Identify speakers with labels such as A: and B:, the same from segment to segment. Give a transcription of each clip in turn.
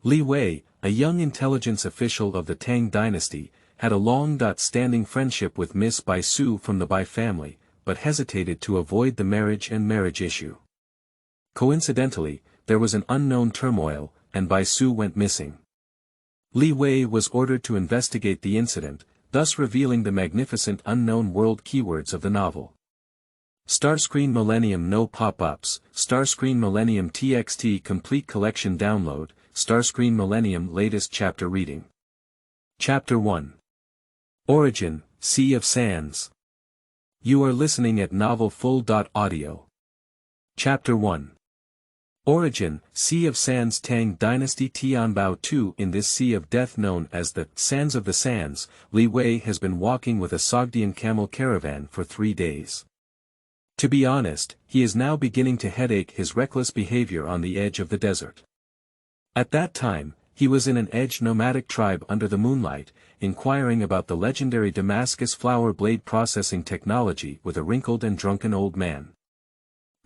A: Li Wei, a young intelligence official of the Tang Dynasty, had a long-standing friendship with Miss Bai Su from the Bai family, but hesitated to avoid the marriage issue. Coincidentally, there was an unknown turmoil, and Bai Su went missing. Li Wei was ordered to investigate the incident, thus revealing the magnificent unknown world keywords of the novel. Starscreen Millennium No Pop-Ups, Starscreen Millennium TXT Complete Collection Download, Starscreen Millennium Latest Chapter Reading. Chapter 1. Origin, Sea of Sands. You are listening at novelfull.audio. Chapter 1. Origin, Sea of Sands. Tang Dynasty Tianbao II. In this Sea of Death known as the Sands of the Sands, Li Wei has been walking with a Sogdian camel caravan for 3 days. To be honest, he is now beginning to headache his reckless behavior on the edge of the desert. At that time, he was in an edge nomadic tribe under the moonlight, inquiring about the legendary Damascus flower blade processing technology with a wrinkled and drunken old man.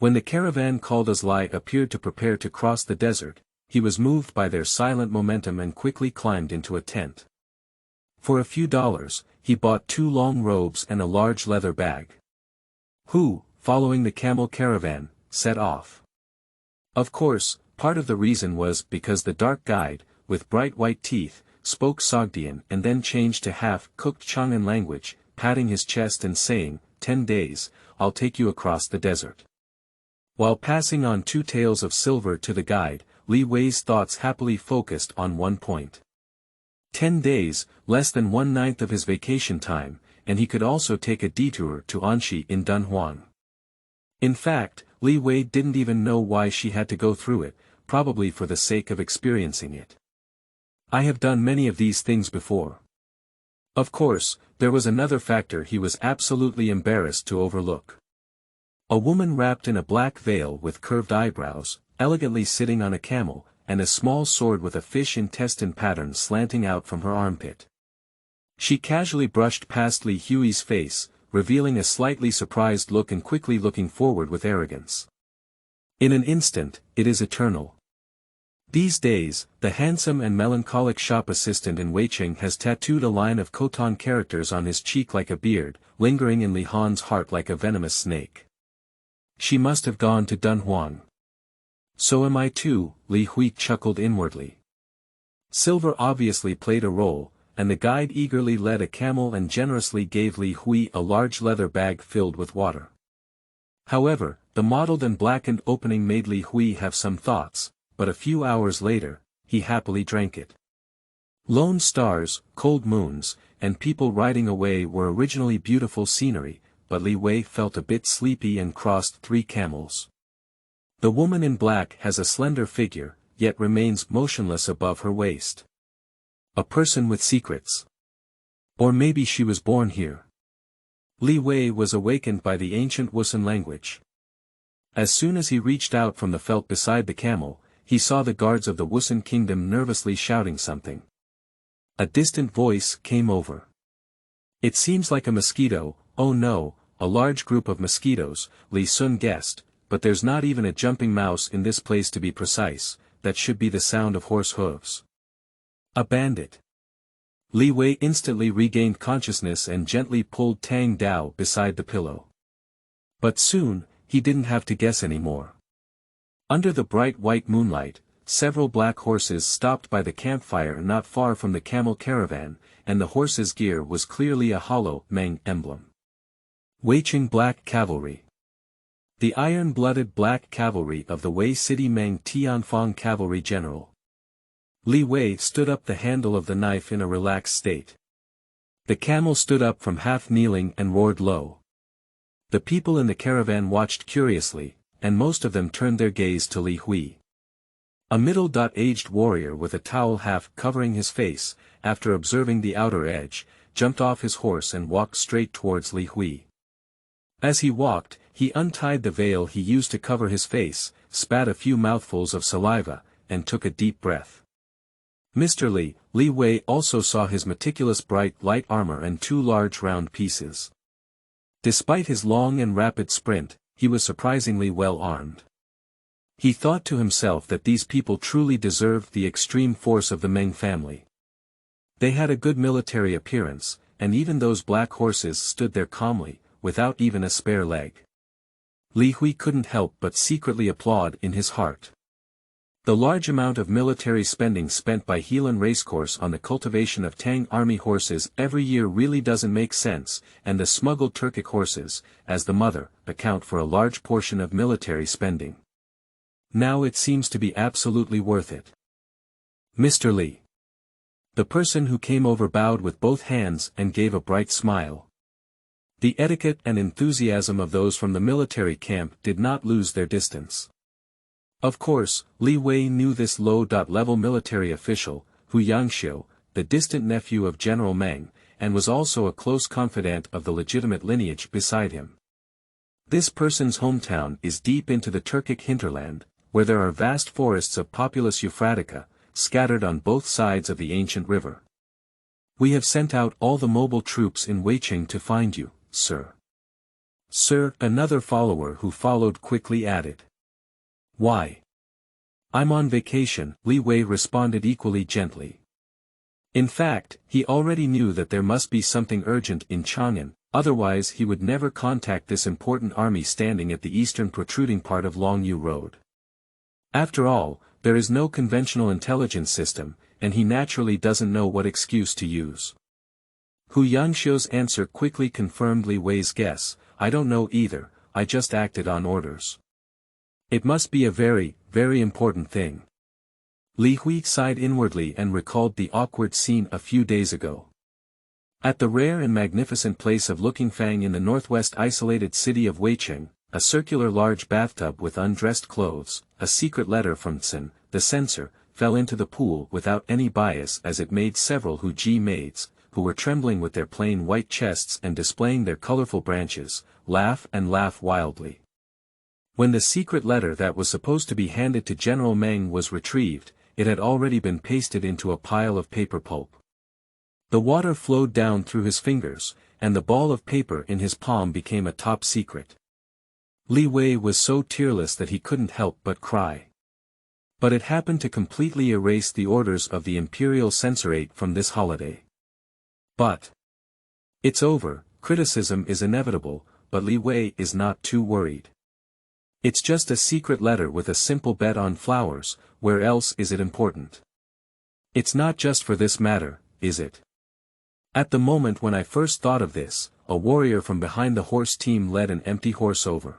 A: When the caravan called as Lai appeared to prepare to cross the desert, he was moved by their silent momentum and quickly climbed into a tent. For a few dollars, he bought 2 long robes and a large leather bag. Who, following the camel caravan, set off. Of course, part of the reason was because the dark guide, with bright white teeth, spoke Sogdian and then changed to half-cooked Chang'an language, patting his chest and saying, 10 days, I'll take you across the desert. While passing on 2 taels of silver to the guide, Li Wei's thoughts happily focused on one point. 10 days, less than 1/9 of his vacation time, and he could also take a detour to Anxi in Dunhuang. In fact, Li Wei didn't even know why she had to go through it, probably for the sake of experiencing it. I have done many of these things before. Of course, there was another factor he was absolutely embarrassed to overlook. A woman wrapped in a black veil with curved eyebrows, elegantly sitting on a camel, and a small sword with a fish intestine pattern slanting out from her armpit. She casually brushed past Li Hui's face, revealing a slightly surprised look and quickly looking forward with arrogance. In an instant, it is eternal. These days, the handsome and melancholic shop assistant in Weicheng has tattooed a line of Khotan characters on his cheek like a beard, lingering in Li Han's heart like a venomous snake. She must have gone to Dunhuang. So am I too, Li Hui chuckled inwardly. Silver obviously played a role, and the guide eagerly led a camel and generously gave Li Hui a large leather bag filled with water. However, the mottled and blackened opening made Li Hui have some thoughts, but a few hours later, he happily drank it. Lone stars, cold moons, and people riding away were originally beautiful scenery, but Li Wei felt a bit sleepy and crossed 3 camels. The woman in black has a slender figure, yet remains motionless above her waist. A person with secrets. Or maybe she was born here. Li Wei was awakened by the ancient Wusun language. As soon as he reached out from the felt beside the camel, he saw the guards of the Wusun kingdom nervously shouting something. A distant voice came over. It seems like a mosquito. Oh no, a large group of mosquitoes, Li Sun guessed, but there's not even a jumping mouse in this place to be precise. That should be the sound of horse hooves. A bandit. Li Wei instantly regained consciousness and gently pulled Tang Dao beside the pillow. But soon, he didn't have to guess anymore. Under the bright white moonlight, several black horses stopped by the campfire not far from the camel caravan, and the horses' gear was clearly a hollow Meng emblem. Weicheng Black Cavalry. The iron-blooded black cavalry of the Wei City Meng Tianfang Cavalry General. Li Wei stood up the handle of the knife in a relaxed state. The camel stood up from half-kneeling and roared low. The people in the caravan watched curiously, and most of them turned their gaze to Li Hui. A middle-aged warrior with a towel half covering his face, after observing the outer edge, jumped off his horse and walked straight towards Li Hui. As he walked, he untied the veil he used to cover his face, spat a few mouthfuls of saliva, and took a deep breath. Mr. Li Wei also saw his meticulous bright light armor and 2 large round pieces. Despite his long and rapid sprint, he was surprisingly well armed. He thought to himself that these people truly deserved the extreme force of the Meng family. They had a good military appearance, and even those black horses stood there calmly, without even a spare leg. Li Hui couldn't help but secretly applaud in his heart. The large amount of military spending spent by Helan Racecourse on the cultivation of Tang army horses every year really doesn't make sense, and the smuggled Turkic horses, as the mother, account for a large portion of military spending. Now it seems to be absolutely worth it. Mr. Li. The person who came over bowed with both hands and gave a bright smile. The etiquette and enthusiasm of those from the military camp did not lose their distance. Of course, Li Wei knew this low-level military official, Hu Yangxiu, the distant nephew of General Meng, and was also a close confidant of the legitimate lineage beside him. This person's hometown is deep into the Turkic hinterland, where there are vast forests of Populus euphratica, scattered on both sides of the ancient river. We have sent out all the mobile troops in Weiqing to find you, sir. Sir, another follower who followed quickly added. Why? I'm on vacation, Li Wei responded equally gently. In fact, he already knew that there must be something urgent in Chang'an, otherwise he would never contact this important army standing at the eastern protruding part of Longyu Road. After all, there is no conventional intelligence system, and he naturally doesn't know what excuse to use. Hu Yangxiu's answer quickly confirmed Li Wei's guess. I don't know either, I just acted on orders. It must be a very, very important thing. Li Hui sighed inwardly and recalled the awkward scene a few days ago. At the rare and magnificent place of Looking Fang in the northwest isolated city of Weiqing, a circular large bathtub with undressed clothes, a secret letter from Tsin, the censor, fell into the pool without any bias as it made several Hu Ji maids, who were trembling with their plain white chests and displaying their colorful branches, laugh and laugh wildly. When the secret letter that was supposed to be handed to General Meng was retrieved, it had already been pasted into a pile of paper pulp. The water flowed down through his fingers, and the ball of paper in his palm became a top secret. Li Wei was so tearless that he couldn't help but cry. But it happened to completely erase the orders of the imperial censorate from this holiday. But it's over, criticism is inevitable, but Li Wei is not too worried. It's just a secret letter with a simple bet on flowers, where else is it important? It's not just for this matter, is it? At the moment when I first thought of this, a warrior from behind the horse team led an empty horse over.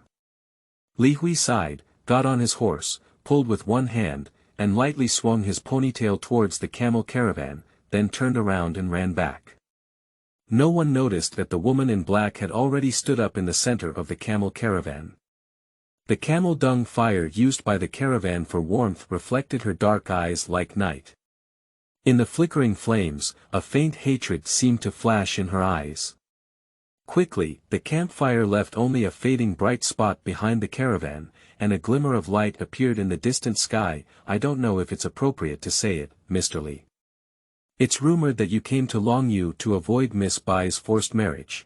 A: Li Hui sighed, got on his horse, pulled with one hand, and lightly swung his ponytail towards the camel caravan, then turned around and ran back. No one noticed that the woman in black had already stood up in the center of the camel caravan. The camel dung fire used by the caravan for warmth reflected her dark eyes like night. In the flickering flames, a faint hatred seemed to flash in her eyes. Quickly, the campfire left only a fading bright spot behind the caravan, and a glimmer of light appeared in the distant sky. I don't know if it's appropriate to say it, Mr. Li. It's rumored that you came to Longyu to avoid Miss Bai's forced marriage.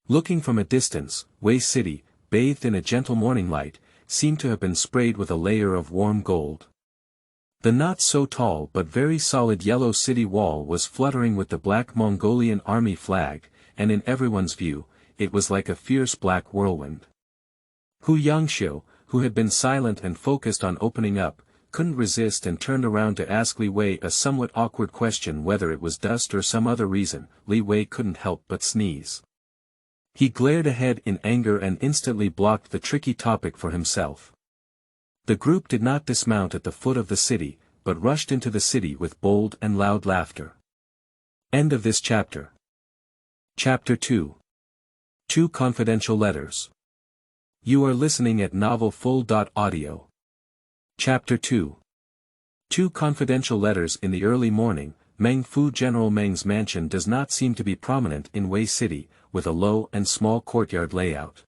A: Looking from a distance, Wei City, bathed in a gentle morning light, seemed to have been sprayed with a layer of warm gold. The not so tall but very solid yellow city wall was fluttering with the black Mongolian army flag, and in everyone's view, it was like a fierce black whirlwind. Hu Yangxiu, who had been silent and focused on opening up, couldn't resist and turned around to ask Li Wei a somewhat awkward question whether it was dust or some other reason. Li Wei couldn't help but sneeze. He glared ahead in anger and instantly blocked the tricky topic for himself. The group did not dismount at the foot of the city, but rushed into the city with bold and loud laughter. End of this chapter. Chapter 2. 2 Confidential Letters. You are listening at novelfull.audio. Chapter 2. 2 Confidential Letters. In the early morning, Meng Fu. General Meng's mansion does not seem to be prominent in Wei City, with a low and small courtyard layout.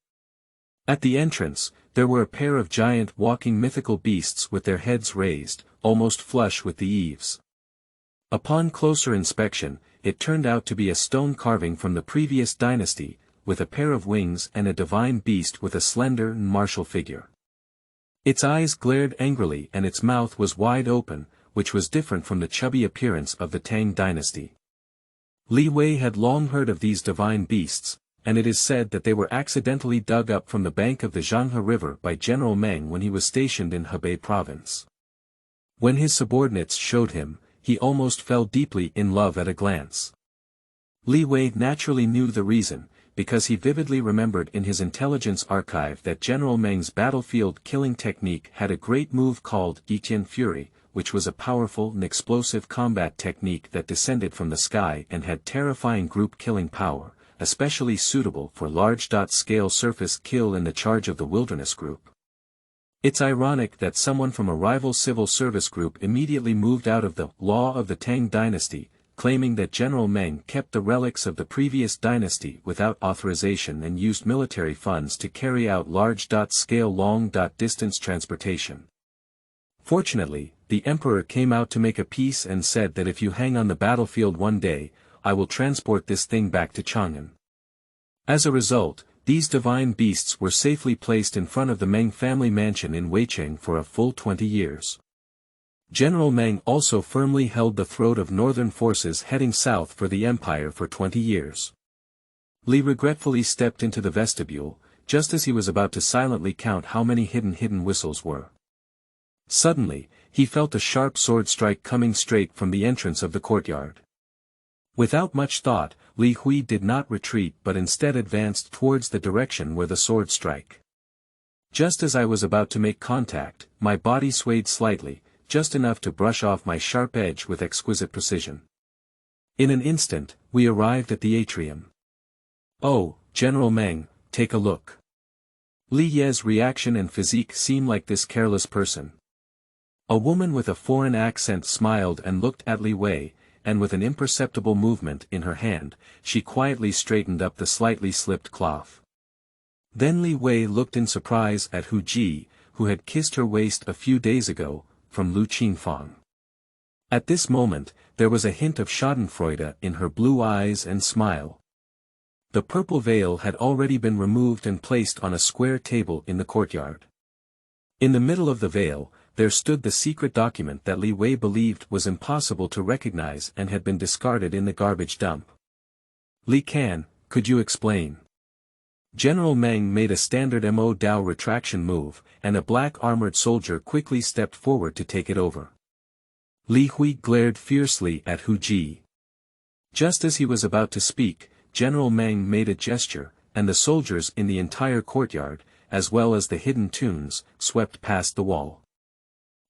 A: At the entrance, there were a pair of giant walking mythical beasts with their heads raised, almost flush with the eaves. Upon closer inspection, it turned out to be a stone carving from the previous dynasty, with a pair of wings and a divine beast with a slender and martial figure. Its eyes glared angrily and its mouth was wide open, which was different from the chubby appearance of the Tang Dynasty. Li Wei had long heard of these divine beasts, and it is said that they were accidentally dug up from the bank of the Zhanghe River by General Meng when he was stationed in Hebei province. When his subordinates showed him, he almost fell deeply in love at a glance. Li Wei naturally knew the reason, because he vividly remembered in his intelligence archive that General Meng's battlefield killing technique had a great move called Yitian Fury, which was a powerful and explosive combat technique that descended from the sky and had terrifying group killing power, especially suitable for large-scale surface kill in the charge of the wilderness group. It's ironic that someone from a rival civil service group immediately moved out of the law of the Tang Dynasty, claiming that General Meng kept the relics of the previous dynasty without authorization and used military funds to carry out large-scale long-distance transportation. Fortunately, the emperor came out to make a peace and said that if you hang on the battlefield one day, I will transport this thing back to Chang'an. As a result, these divine beasts were safely placed in front of the Meng family mansion in Weicheng for a full 20 years. General Meng also firmly held the throat of northern forces heading south for the empire for 20 years. Li regretfully stepped into the vestibule, just as he was about to silently count how many hidden whistles were. Suddenly, he felt a sharp sword strike coming straight from the entrance of the courtyard. Without much thought, Li Hui did not retreat but instead advanced towards the direction where the sword struck. Just as I was about to make contact, my body swayed slightly, just enough to brush off my sharp edge with exquisite precision. In an instant, we arrived at the atrium. Oh, General Meng, take a look. Li Ye's reaction and physique seem like this careless person. A woman with a foreign accent smiled and looked at Li Wei, and with an imperceptible movement in her hand, she quietly straightened up the slightly slipped cloth. Then Li Wei looked in surprise at Hu Ji, who had kissed her waist a few days ago, from Lu Qingfang. At this moment, there was a hint of schadenfreude in her blue eyes and smile. The purple veil had already been removed and placed on a square table in the courtyard. In the middle of the veil, there stood the secret document that Li Wei believed was impossible to recognize and had been discarded in the garbage dump. Li Can, could you explain? General Meng made a standard Mo Dao retraction move, and a black armored soldier quickly stepped forward to take it over. Li Hui glared fiercely at Hu Ji. Just as he was about to speak, General Meng made a gesture, and the soldiers in the entire courtyard, as well as the hidden tunes, swept past the wall.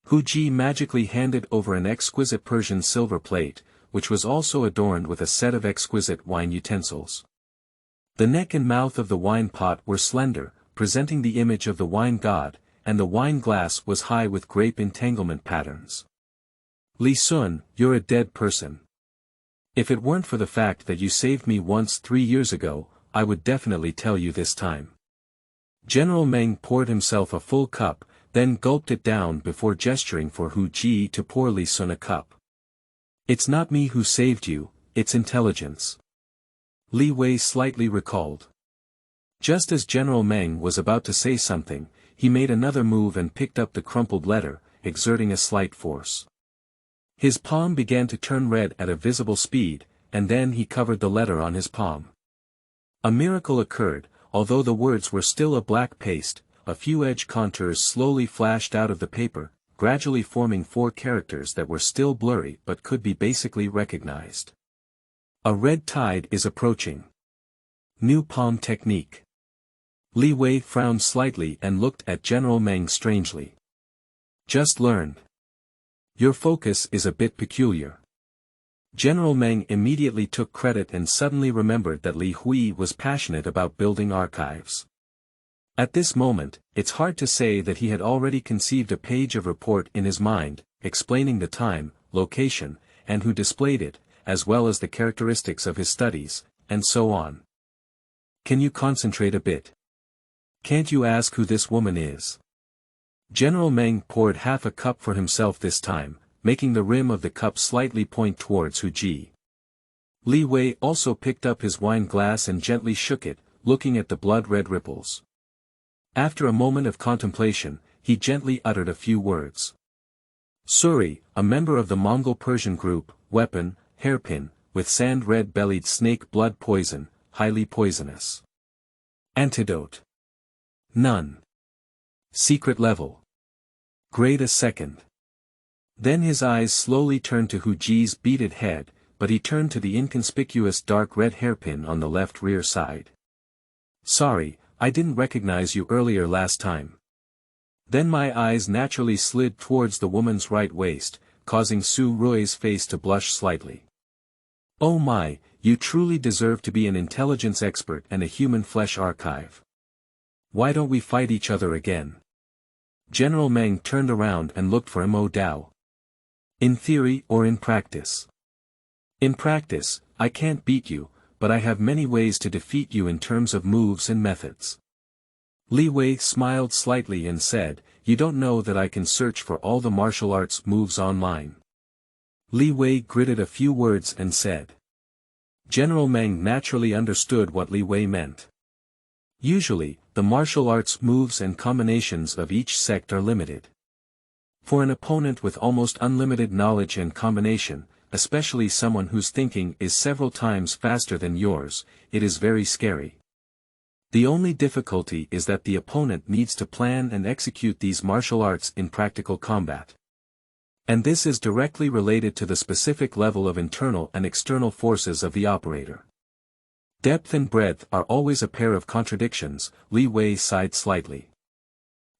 A: Hu Ji magically handed over an exquisite Persian silver plate, which was also adorned with a set of exquisite wine utensils. The neck and mouth of the wine pot were slender, presenting the image of the wine god, and the wine glass was high with grape entanglement patterns. Li Sun, you're a dead person. If it weren't for the fact that you saved me once 3 years ago, I would definitely tell you this time. General Meng poured himself a full cup, then gulped it down before gesturing for Hu Ji to pour Li Sun a cup. It's not me who saved you, it's intelligence. Li Wei slightly recalled. Just as General Meng was about to say something, he made another move and picked up the crumpled letter, exerting a slight force. His palm began to turn red at a visible speed, and then he covered the letter on his palm. A miracle occurred, although the words were still a black paste. A few edge contours slowly flashed out of the paper, gradually forming 4 characters that were still blurry but could be basically recognized. A red tide is approaching. New palm technique. Li Wei frowned slightly and looked at General Meng strangely. Just learned. Your focus is a bit peculiar. General Meng immediately took credit and suddenly remembered that Li Hui was passionate about building archives. At this moment, it's hard to say that he had already conceived a page of report in his mind, explaining the time, location, and who displayed it, as well as the characteristics of his studies, and so on. Can you concentrate a bit? Can't you ask who this woman is? General Meng poured half a cup for himself this time, making the rim of the cup slightly point towards Hu Ji. Li Wei also picked up his wine glass and gently shook it, looking at the blood-red ripples. After a moment of contemplation, he gently uttered a few words. Suri, a member of the Mongol Persian group, weapon, hairpin, with sand-red-bellied snake blood poison, highly poisonous. Antidote. None. Secret level. Grade a second. Then his eyes slowly turned to Hu Ji's beaded head, but he turned to the inconspicuous dark red hairpin on the left rear side. Sorry, I didn't recognize you earlier last time. Then my eyes naturally slid towards the woman's right waist, causing Su Rui's face to blush slightly. Oh my, you truly deserve to be an intelligence expert and a human flesh archive. Why don't we fight each other again? General Meng turned around and looked for Mo Dao. In theory or in practice? In practice, I can't beat you, but I have many ways to defeat you in terms of moves and methods. Li Wei smiled slightly and said, you don't know that I can search for all the martial arts moves online. Li Wei gritted a few words and said. General Meng naturally understood what Li Wei meant. Usually, the martial arts moves and combinations of each sect are limited. For an opponent with almost unlimited knowledge and combination, especially someone whose thinking is several times faster than yours, it is very scary. The only difficulty is that the opponent needs to plan and execute these martial arts in practical combat. And this is directly related to the specific level of internal and external forces of the operator. Depth and breadth are always a pair of contradictions, Li Wei sighed slightly.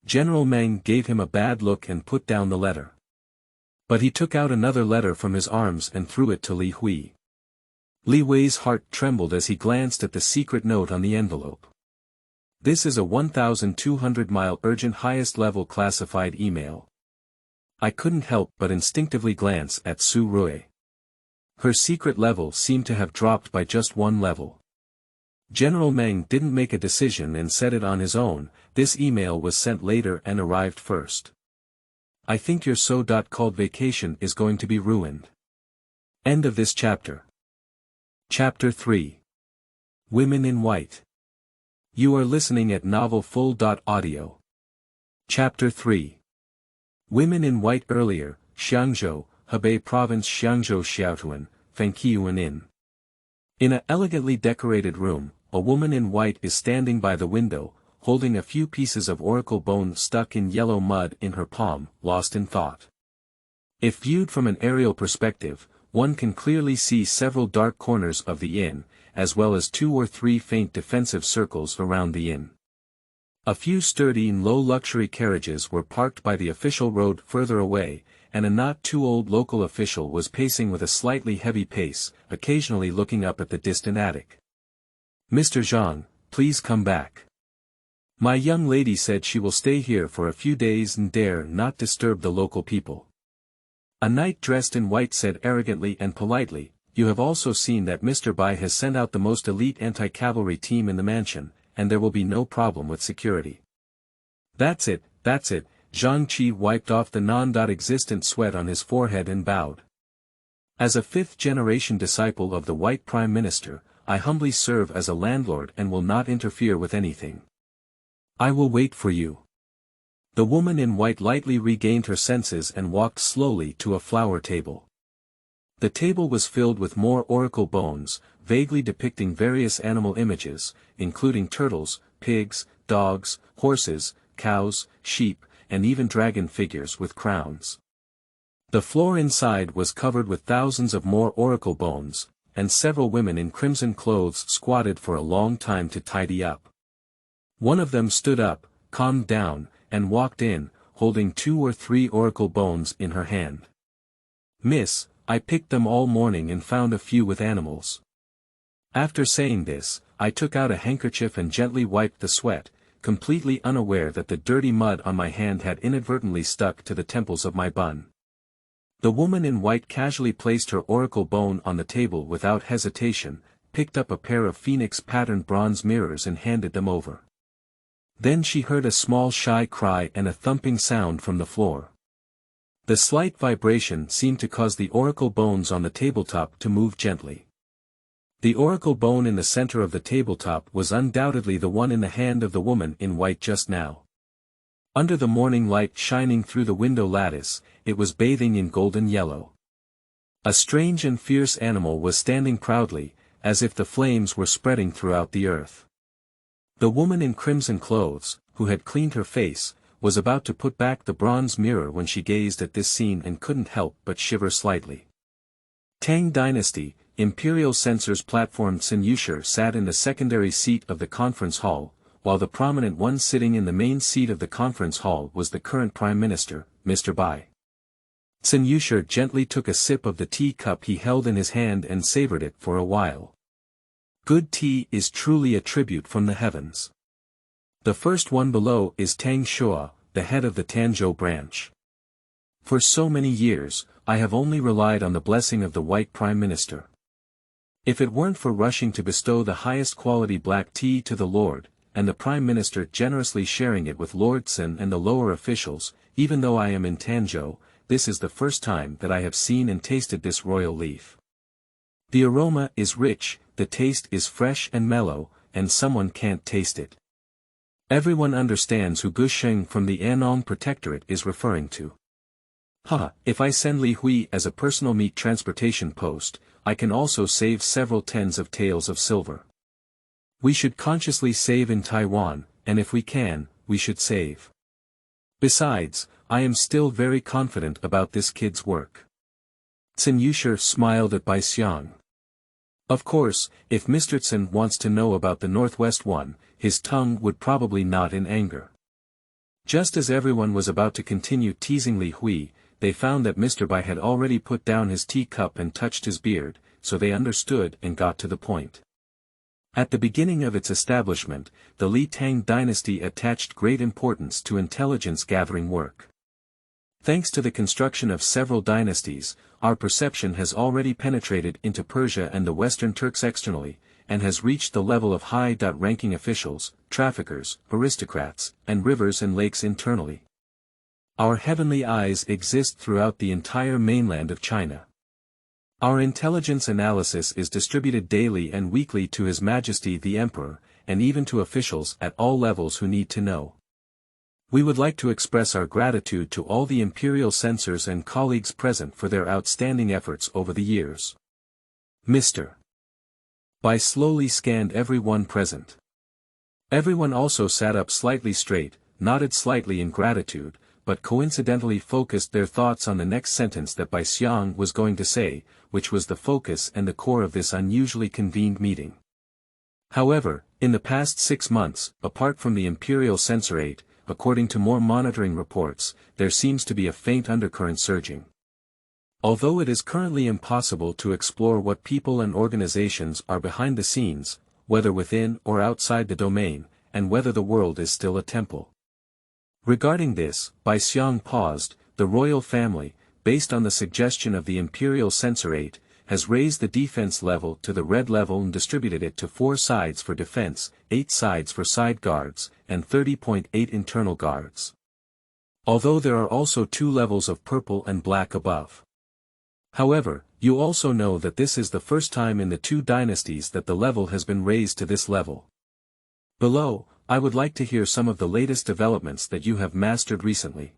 A: General Meng gave him a bad look and put down the letter. But he took out another letter from his arms and threw it to Li Hui. Li Wei's heart trembled as he glanced at the secret note on the envelope. This is a 1,200-mile urgent highest-level classified email. I couldn't help but instinctively glance at Su Rui. Her secret level seemed to have dropped by just one level. General Meng didn't make a decision and said it on his own, this email was sent later and arrived first. I think your so-called vacation is going to be ruined. End of this chapter. Chapter 3. Women in White. You are listening at Novel Full.audio. Chapter 3. Women in White. Earlier, Xiangzhou, Hebei Province. Xiangzhou Xiaotuan, Fengqiuan Inn. In a elegantly decorated room, a woman in white is standing by the window, holding a few pieces of oracle bone stuck in yellow mud in her palm, lost in thought. If viewed from an aerial perspective, one can clearly see several dark corners of the inn, as well as 2 or 3 faint defensive circles around the inn. A few sturdy and low-luxury carriages were parked by the official road further away, and a not-too-old local official was pacing with a slightly heavy pace, occasionally looking up at the distant attic. Mr. Zhang, please come back. My young lady said she will stay here for a few days and dare not disturb the local people. A knight dressed in white said arrogantly and politely, you have also seen that Mr. Bai has sent out the most elite anti-cavalry team in the mansion, and there will be no problem with security. That's it, Zhang Qi wiped off the non-existent sweat on his forehead and bowed. As a 5th-generation disciple of the White Prime Minister, I humbly serve as a landlord and will not interfere with anything. I will wait for you. The woman in white lightly regained her senses and walked slowly to a flower table. The table was filled with more oracle bones, vaguely depicting various animal images, including turtles, pigs, dogs, horses, cows, sheep, and even dragon figures with crowns. The floor inside was covered with thousands of more oracle bones, and several women in crimson clothes squatted for a long time to tidy up. One of them stood up, calmed down, and walked in, holding 2 or 3 oracle bones in her hand. Miss, I picked them all morning and found a few with animals. After saying this, I took out a handkerchief and gently wiped the sweat, completely unaware that the dirty mud on my hand had inadvertently stuck to the temples of my bun. The woman in white casually placed her oracle bone on the table without hesitation, picked up a pair of phoenix-patterned bronze mirrors and handed them over. Then she heard a small shy cry and a thumping sound from the floor. The slight vibration seemed to cause the oracle bones on the tabletop to move gently. The oracle bone in the center of the tabletop was undoubtedly the one in the hand of the woman in white just now. Under the morning light shining through the window lattice, it was bathing in golden yellow. A strange and fierce animal was standing proudly, as if the flames were spreading throughout the earth. The woman in crimson clothes, who had cleaned her face, was about to put back the bronze mirror when she gazed at this scene and couldn't help but shiver slightly. Tang Dynasty, Imperial Censor's platform Xinyusher sat in the secondary seat of the conference hall, while the prominent one sitting in the main seat of the conference hall was the current Prime Minister, Mr. Bai. Xinyusher gently took a sip of the tea cup he held in his hand and savored it for a while. Good tea is truly a tribute from the heavens. The first one below is Tang Shua, the head of the Tanzhou branch. For so many years, I have only relied on the blessing of the White Prime Minister. If it weren't for rushing to bestow the highest quality black tea to the Lord, and the Prime Minister generously sharing it with Lord Sun and the lower officials, even though I am in Tanzhou, this is the first time that I have seen and tasted this royal leaf. The aroma is rich, the taste is fresh and mellow, and someone can't taste it. Everyone understands who Gaochang from the Annong Protectorate is referring to. If I send Li Hui as a personal meat transportation post, I can also save several tens of taels of silver. We should consciously save in Taiwan, and if we can, we should save. Besides, I am still very confident about this kid's work. Xinyusher smiled at Bai Xiang. Of course, if Mr. Sun wants to know about the Northwest one, his tongue would probably knot in anger. Just as everyone was about to continue teasing Li Hui, they found that Mr. Bai had already put down his teacup and touched his beard, so they understood and got to the point. At the beginning of its establishment, the Li Tang dynasty attached great importance to intelligence-gathering work. Thanks to the construction of several dynasties, our perception has already penetrated into Persia and the Western Turks externally, and has reached the level of high-ranking officials, traffickers, aristocrats, and rivers and lakes internally. Our heavenly eyes exist throughout the entire mainland of China. Our intelligence analysis is distributed daily and weekly to His Majesty the Emperor, and even to officials at all levels who need to know. We would like to express our gratitude to all the imperial censors and colleagues present for their outstanding efforts over the years. Mr. Bai slowly scanned everyone present. Everyone also sat up slightly straight, nodded slightly in gratitude, but coincidentally focused their thoughts on the next sentence that Bai Xiang was going to say, which was the focus and the core of this unusually convened meeting. However, in the past 6 months, apart from the imperial censorate, according to more monitoring reports, there seems to be a faint undercurrent surging. Although it is currently impossible to explore what people and organizations are behind the scenes, whether within or outside the domain, and whether the world is still a temple. Regarding this, Bai Xiang paused. The royal family, based on the suggestion of the imperial censorate, has raised the defense level to the red level and distributed it to 4 sides for defense, 8 sides for side guards, and 30.8 internal guards. Although there are also 2 levels of purple and black above. However, you also know that this is the first time in the 2 dynasties that the level has been raised to this level. Below, I would like to hear some of the latest developments that you have mastered recently.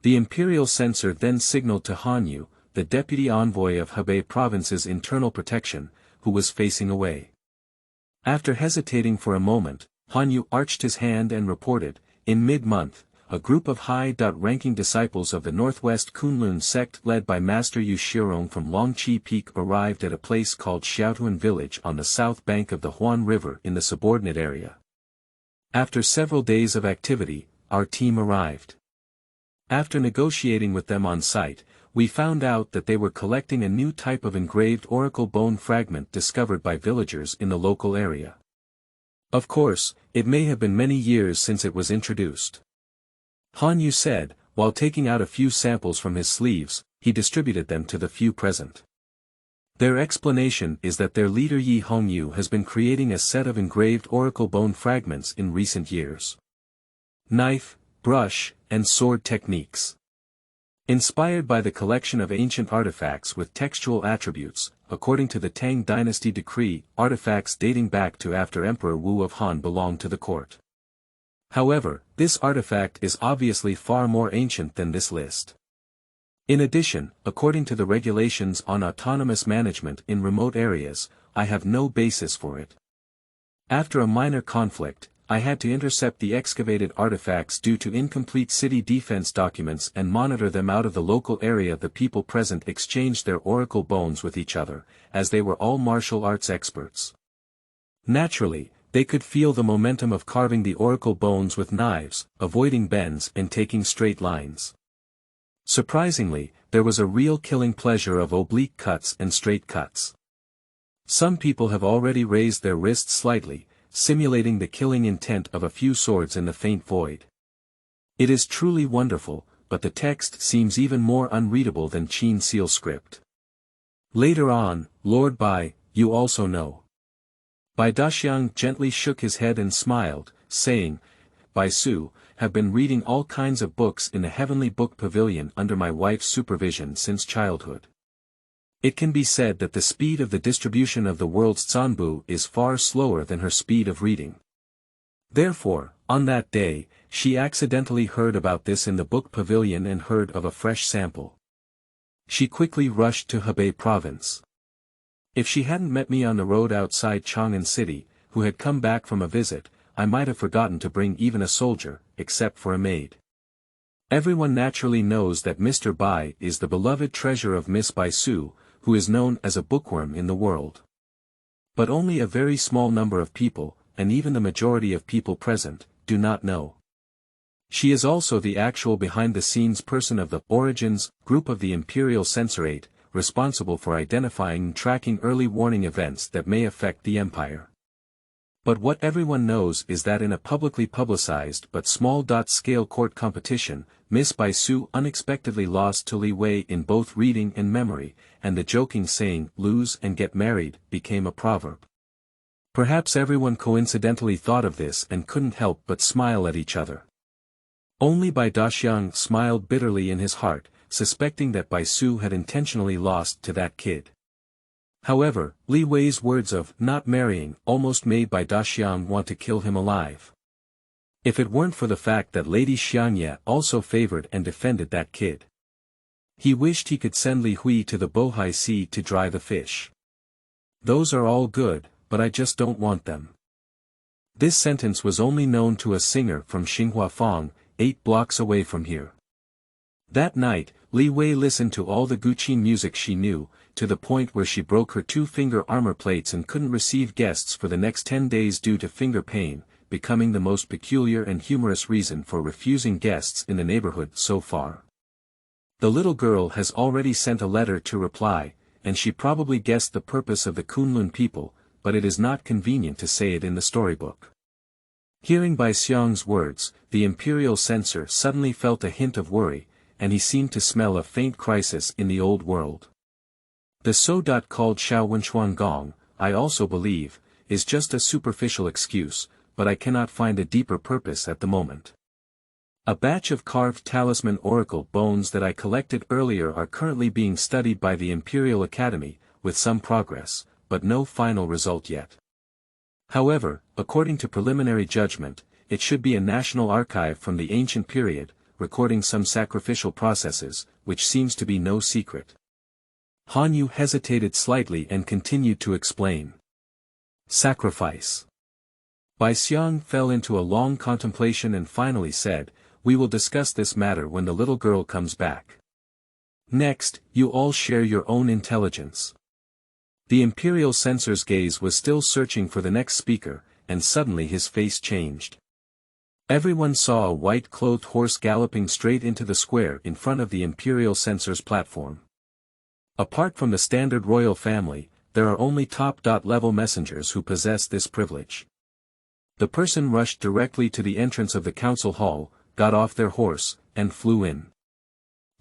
A: The imperial censor then signaled to Han Yu, the deputy envoy of Hebei province's internal protection, who was facing away. After hesitating for a moment, Han Yu arched his hand and reported, in mid-month, a group of high-ranking disciples of the Northwest Kunlun sect led by Master Yu Shirong from Longqi Peak arrived at a place called Xiaotuan village on the south bank of the Huan River in the subordinate area. After several days of activity, our team arrived. After negotiating with them on site, we found out that they were collecting a new type of engraved oracle bone fragment discovered by villagers in the local area. Of course, it may have been many years since it was introduced. Han Yu said, while taking out a few samples from his sleeves, he distributed them to the few present. Their explanation is that their leader Yi Hongyu has been creating a set of engraved oracle bone fragments in recent years. Knife, brush, and sword techniques. Inspired by the collection of ancient artifacts with textual attributes, according to the Tang Dynasty decree, artifacts dating back to after Emperor Wu of Han belonged to the court. However, this artifact is obviously far more ancient than this list. In addition, according to the regulations on autonomous management in remote areas, I have no basis for it. After a minor conflict, I had to intercept the excavated artifacts due to incomplete city defense documents and monitor them out of the local area. The people present exchanged their oracle bones with each other, as they were all martial arts experts. Naturally, they could feel the momentum of carving the oracle bones with knives, avoiding bends and taking straight lines. Surprisingly, there was a real killing pleasure of oblique cuts and straight cuts. Some people have already raised their wrists slightly, simulating the killing intent of a few swords in the faint void. It is truly wonderful, but the text seems even more unreadable than Qin seal script. Later on, Lord Bai, you also know. Bai Daxiang gently shook his head and smiled, saying, Bai Su, have been reading all kinds of books in the heavenly book pavilion under my wife's supervision since childhood. It can be said that the speed of the distribution of the world's Zanbu is far slower than her speed of reading. Therefore, on that day, she accidentally heard about this in the book pavilion and heard of a fresh sample. She quickly rushed to Hebei province. If she hadn't met me on the road outside Chang'an City, who had come back from a visit, I might have forgotten to bring even a soldier, except for a maid. Everyone naturally knows that Mr. Bai is the beloved treasure of Miss Bai Su, who is known as a bookworm in the world. But only a very small number of people, and even the majority of people present, do not know. She is also the actual behind-the-scenes person of the Origins group of the Imperial Censorate, responsible for identifying and tracking early warning events that may affect the Empire. But what everyone knows is that in a publicly publicized but small-scale court competition, Miss Bai Su unexpectedly lost to Li Wei in both reading and memory, and the joking saying, lose and get married, became a proverb. Perhaps everyone coincidentally thought of this and couldn't help but smile at each other. Only Bai Daxiang smiled bitterly in his heart, suspecting that Bai Su had intentionally lost to that kid. However, Li Wei's words of not marrying almost made Bai Daxiang want to kill him alive. If it weren't for the fact that Lady Xiangye also favored and defended that kid. He wished he could send Li Hui to the Bohai Sea to dry the fish. Those are all good, but I just don't want them. This sentence was only known to a singer from Xinhuafang, 8 blocks away from here. That night, Li Wei listened to all the Guqin music she knew, to the point where she broke her 2-finger armor plates and couldn't receive guests for the next 10 days due to finger pain, becoming the most peculiar and humorous reason for refusing guests in the neighborhood so far. The little girl has already sent a letter to reply, and she probably guessed the purpose of the Kunlun people, but it is not convenient to say it in the storybook. Hearing Bai Xiang's words, the imperial censor suddenly felt a hint of worry, and he seemed to smell a faint crisis in the old world. The so-called Shaowenchuan Gong, I also believe, is just a superficial excuse, but I cannot find a deeper purpose at the moment. A batch of carved talisman oracle bones that I collected earlier are currently being studied by the Imperial Academy, with some progress, but no final result yet. However, according to preliminary judgment, it should be a national archive from the ancient period, recording some sacrificial processes, which seems to be no secret. Han Yu hesitated slightly and continued to explain. Sacrifice. Bai Xiang fell into a long contemplation and finally said, we will discuss this matter when the little girl comes back. Next, you all share your own intelligence. The imperial censor's gaze was still searching for the next speaker, and suddenly his face changed. Everyone saw a white-clothed horse galloping straight into the square in front of the imperial censor's platform. Apart from the standard royal family, there are only top-level messengers who possess this privilege. The person rushed directly to the entrance of the council hall, got off their horse, and flew in.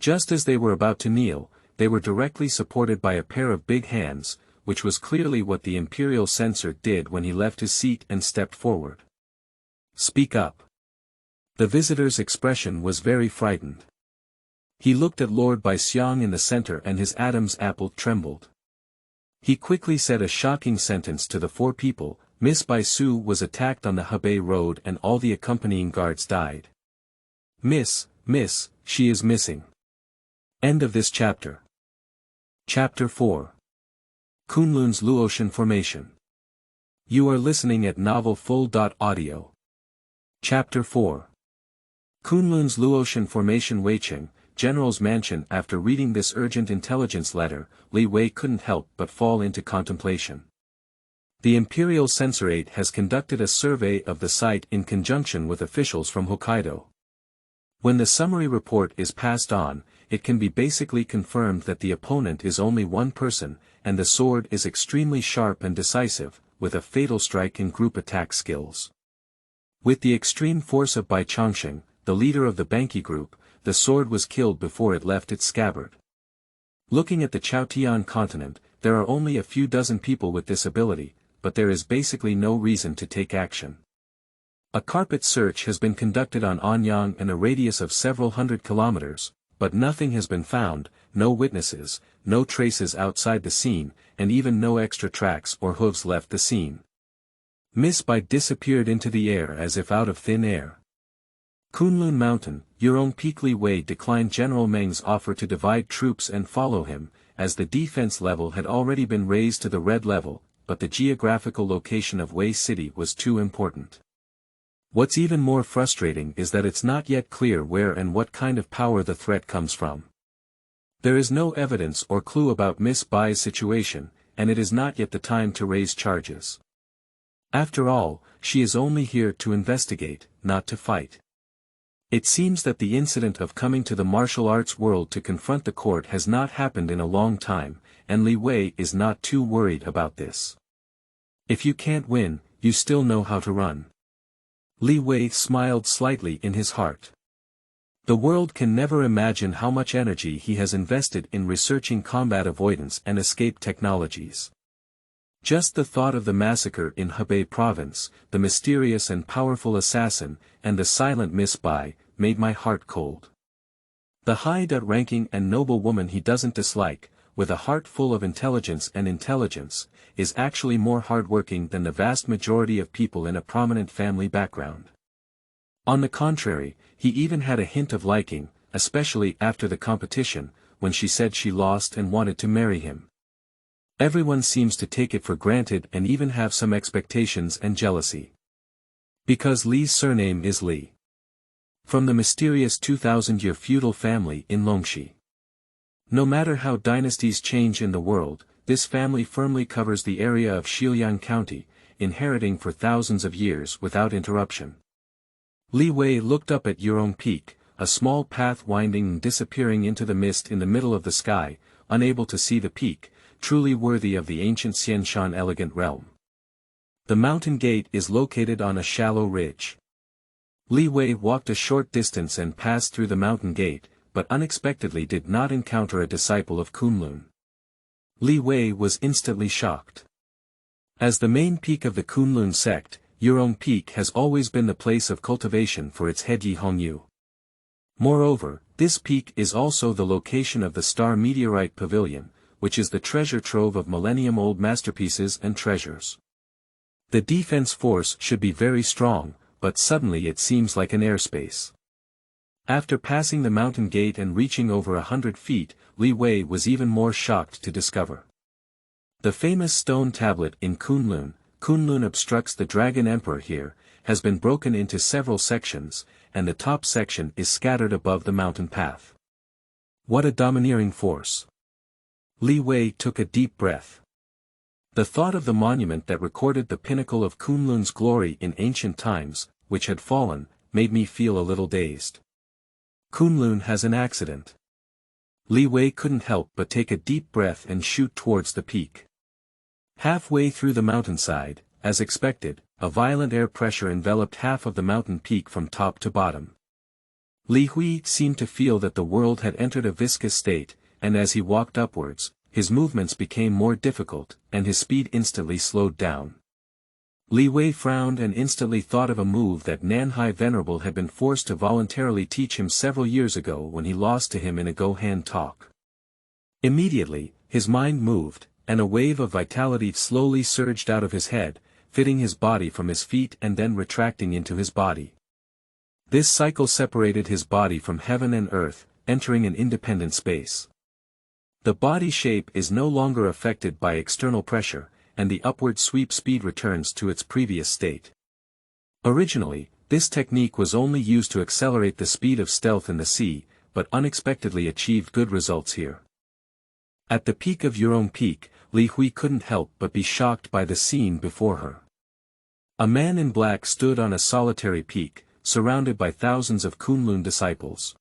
A: Just as they were about to kneel, they were directly supported by a pair of big hands, which was clearly what the imperial censor did when he left his seat and stepped forward. Speak up. The visitor's expression was very frightened. He looked at Lord Bai Xiang in the center and his Adam's apple trembled. He quickly said a shocking sentence to the 4 people, Miss Bai Su was attacked on the Hebei road and all the accompanying guards died. Miss, she is missing. End of this chapter. Chapter 4. Kunlun's Luoshen Formation. You are listening at Novel Full.audio. Chapter 4. Kunlun's Luoshen Formation. Weicheng, General's Mansion. After reading this urgent intelligence letter, Li Wei couldn't help but fall into contemplation. The Imperial Censorate has conducted a survey of the site in conjunction with officials from Hokkaido. When the summary report is passed on, it can be basically confirmed that the opponent is only one person, and the sword is extremely sharp and decisive, with a fatal strike in group attack skills. With the extreme force of Bai Changsheng, the leader of the Banki group, the sword was killed before it left its scabbard. Looking at the Chaotian continent, there are only a few dozen people with this ability, but there is basically no reason to take action. A carpet search has been conducted on Anyang in a radius of several hundred kilometers, but nothing has been found, no witnesses, no traces outside the scene, and even no extra tracks or hooves left the scene. Miss Bai disappeared into the air as if out of thin air. Kunlun Mountain, Yurong Peak. Li Wei declined General Meng's offer to divide troops and follow him, as the defense level had already been raised to the red level, but the geographical location of Wei City was too important. What's even more frustrating is that it's not yet clear where and what kind of power the threat comes from. There is no evidence or clue about Miss Bai's situation, and it is not yet the time to raise charges. After all, she is only here to investigate, not to fight. It seems that the incident of coming to the martial arts world to confront the court has not happened in a long time, and Li Wei is not too worried about this. If you can't win, you still know how to run. Li Wei smiled slightly in his heart. The world can never imagine how much energy he has invested in researching combat avoidance and escape technologies. Just the thought of the massacre in Hebei province, the mysterious and powerful assassin, and the silent Miss Bai, made my heart cold. The high-ranking and noble woman he doesn't dislike, with a heart full of intelligence, is actually more hardworking than the vast majority of people in a prominent family background. On the contrary, he even had a hint of liking, especially after the competition, when she said she lost and wanted to marry him. Everyone seems to take it for granted and even have some expectations and jealousy. Because Li's surname is Li. From the mysterious 2000-year feudal family in Longxi. No matter how dynasties change in the world, this family firmly covers the area of Xiliang County, inheriting for thousands of years without interruption. Li Wei looked up at Yurong Peak, a small path winding and disappearing into the mist in the middle of the sky, unable to see the peak, truly worthy of the ancient Xianshan elegant realm. The mountain gate is located on a shallow ridge. Li Wei walked a short distance and passed through the mountain gate, but unexpectedly did not encounter a disciple of Kunlun. Li Wei was instantly shocked. As the main peak of the Kunlun sect, Yurong Peak has always been the place of cultivation for its head Yi Hongyu. Moreover, this peak is also the location of the Star Meteorite Pavilion, which is the treasure trove of millennium-old masterpieces and treasures. The defense force should be very strong, but suddenly it seems like an airspace. After passing the mountain gate and reaching over 100 feet, Li Wei was even more shocked to discover. The famous stone tablet in Kunlun obstructs the Dragon Emperor here, has been broken into several sections, and the top section is scattered above the mountain path. What a domineering force! Li Wei took a deep breath. The thought of the monument that recorded the pinnacle of Kunlun's glory in ancient times, which had fallen, made me feel a little dazed. Kunlun has an accident. Li Wei couldn't help but take a deep breath and shoot towards the peak. Halfway through the mountainside, as expected, a violent air pressure enveloped half of the mountain peak from top to bottom. Li Hui seemed to feel that the world had entered a viscous state, and as he walked upwards, his movements became more difficult, and his speed instantly slowed down. Li Wei frowned and instantly thought of a move that Nanhai Venerable had been forced to voluntarily teach him several years ago when he lost to him in a Go-Hand talk. Immediately, his mind moved, and a wave of vitality slowly surged out of his head, fitting his body from his feet and then retracting into his body. This cycle separated his body from heaven and earth, entering an independent space. The body shape is no longer affected by external pressure, and the upward sweep speed returns to its previous state. Originally, this technique was only used to accelerate the speed of stealth in the sea, but unexpectedly achieved good results here. At the peak of Yurong Peak, Li Hui couldn't help but be shocked by the scene before her. A man in black stood on a solitary peak, surrounded by thousands of Kunlun disciples.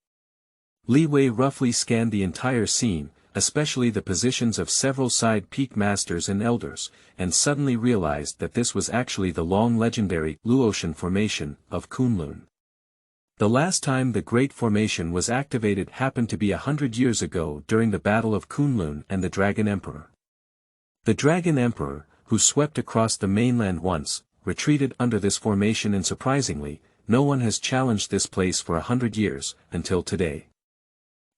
A: Li Wei roughly scanned the entire scene, especially the positions of several side peak masters and elders, and suddenly realized that this was actually the long-legendary Luoshen formation of Kunlun. The last time the Great Formation was activated happened to be 100 years ago during the Battle of Kunlun and the Dragon Emperor. The Dragon Emperor, who swept across the mainland once, retreated under this formation, and surprisingly, no one has challenged this place for 100 years, until today.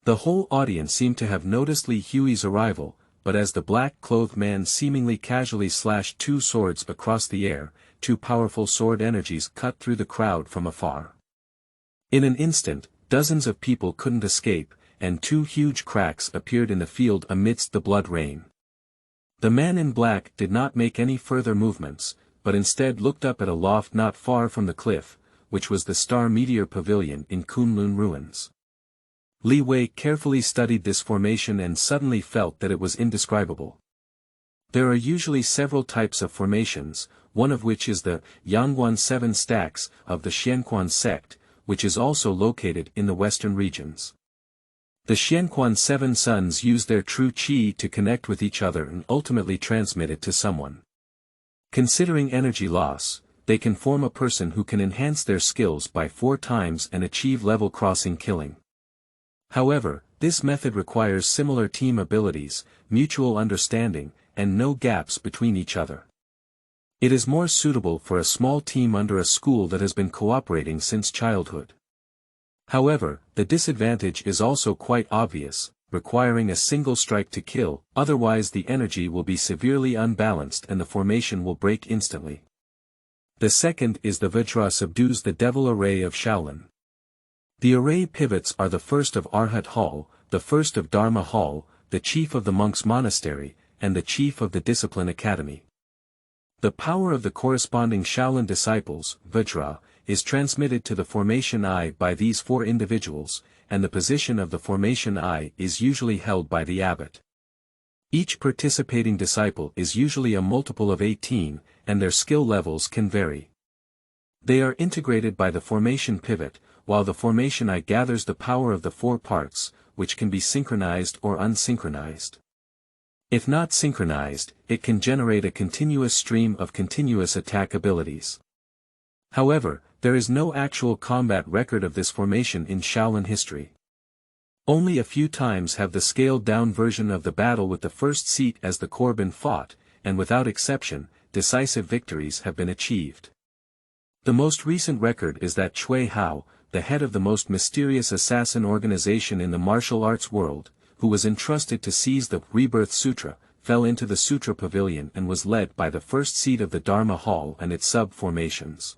A: The whole audience seemed to have noticed Li Hui's arrival, but as the black-clothed man seemingly casually slashed two swords across the air, two powerful sword energies cut through the crowd from afar. In an instant, dozens of people couldn't escape, and two huge cracks appeared in the field amidst the blood rain. The man in black did not make any further movements, but instead looked up at a loft not far from the cliff, which was the Star Meteor Pavilion in Kunlun ruins. Li Wei carefully studied this formation and suddenly felt that it was indescribable. There are usually several types of formations, one of which is the Yangguan 7 stacks of the Xianquan sect, which is also located in the western regions. The Xianquan 7 sons use their true qi to connect with each other and ultimately transmit it to someone. Considering energy loss, they can form a person who can enhance their skills by 4 times and achieve level crossing killing. However, this method requires similar team abilities, mutual understanding, and no gaps between each other. It is more suitable for a small team under a school that has been cooperating since childhood. However, the disadvantage is also quite obvious, requiring a single strike to kill, otherwise the energy will be severely unbalanced and the formation will break instantly. The second is the Vajra subdues the devil array of Shaolin. The array pivots are the first of Arhat Hall, the first of Dharma Hall, the chief of the monks' monastery, and the chief of the discipline academy. The power of the corresponding Shaolin disciples, Vajra, is transmitted to the formation I by these 4 individuals, and the position of the formation I is usually held by the abbot. Each participating disciple is usually a multiple of 18, and their skill levels can vary. They are integrated by the formation pivot, while the formation I gathers the power of the 4 parts, which can be synchronized or unsynchronized. If not synchronized, it can generate a continuous stream of continuous attack abilities. However, there is no actual combat record of this formation in Shaolin history. Only a few times have the scaled-down version of the battle with the first seat as the core been fought, and without exception, decisive victories have been achieved. The most recent record is that Cui Hao, the head of the most mysterious assassin organization in the martial arts world, who was entrusted to seize the Rebirth Sutra, fell into the Sutra Pavilion and was led by the first seat of the Dharma Hall and its sub-formations.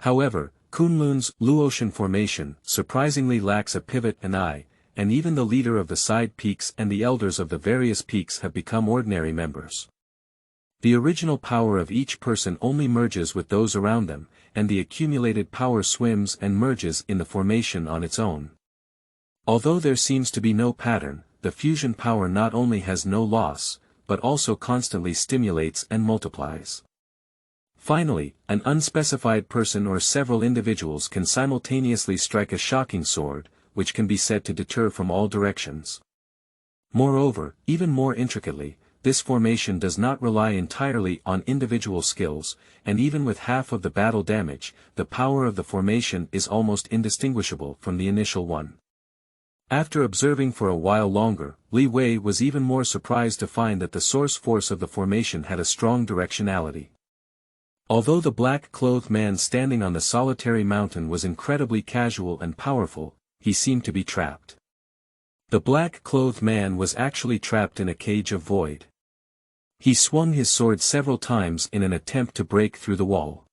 A: However, Kunlun's Luoshen formation surprisingly lacks a pivot and eye, and even the leader of the side peaks and the elders of the various peaks have become ordinary members. The original power of each person only merges with those around them, and the accumulated power swims and merges in the formation on its own. Although there seems to be no pattern, the fusion power not only has no loss, but also constantly stimulates and multiplies. Finally, an unspecified person or several individuals can simultaneously strike a shocking sword, which can be said to deter from all directions. Moreover, even more intricately, this formation does not rely entirely on individual skills, and even with half of the battle damage, the power of the formation is almost indistinguishable from the initial one. After observing for a while longer, Li Wei was even more surprised to find that the source force of the formation had a strong directionality. Although the black-clothed man standing on the solitary mountain was incredibly casual and powerful, he seemed to be trapped. The black-clothed man was actually trapped in a cage of void. He swung his sword several times in an attempt to break through the wall.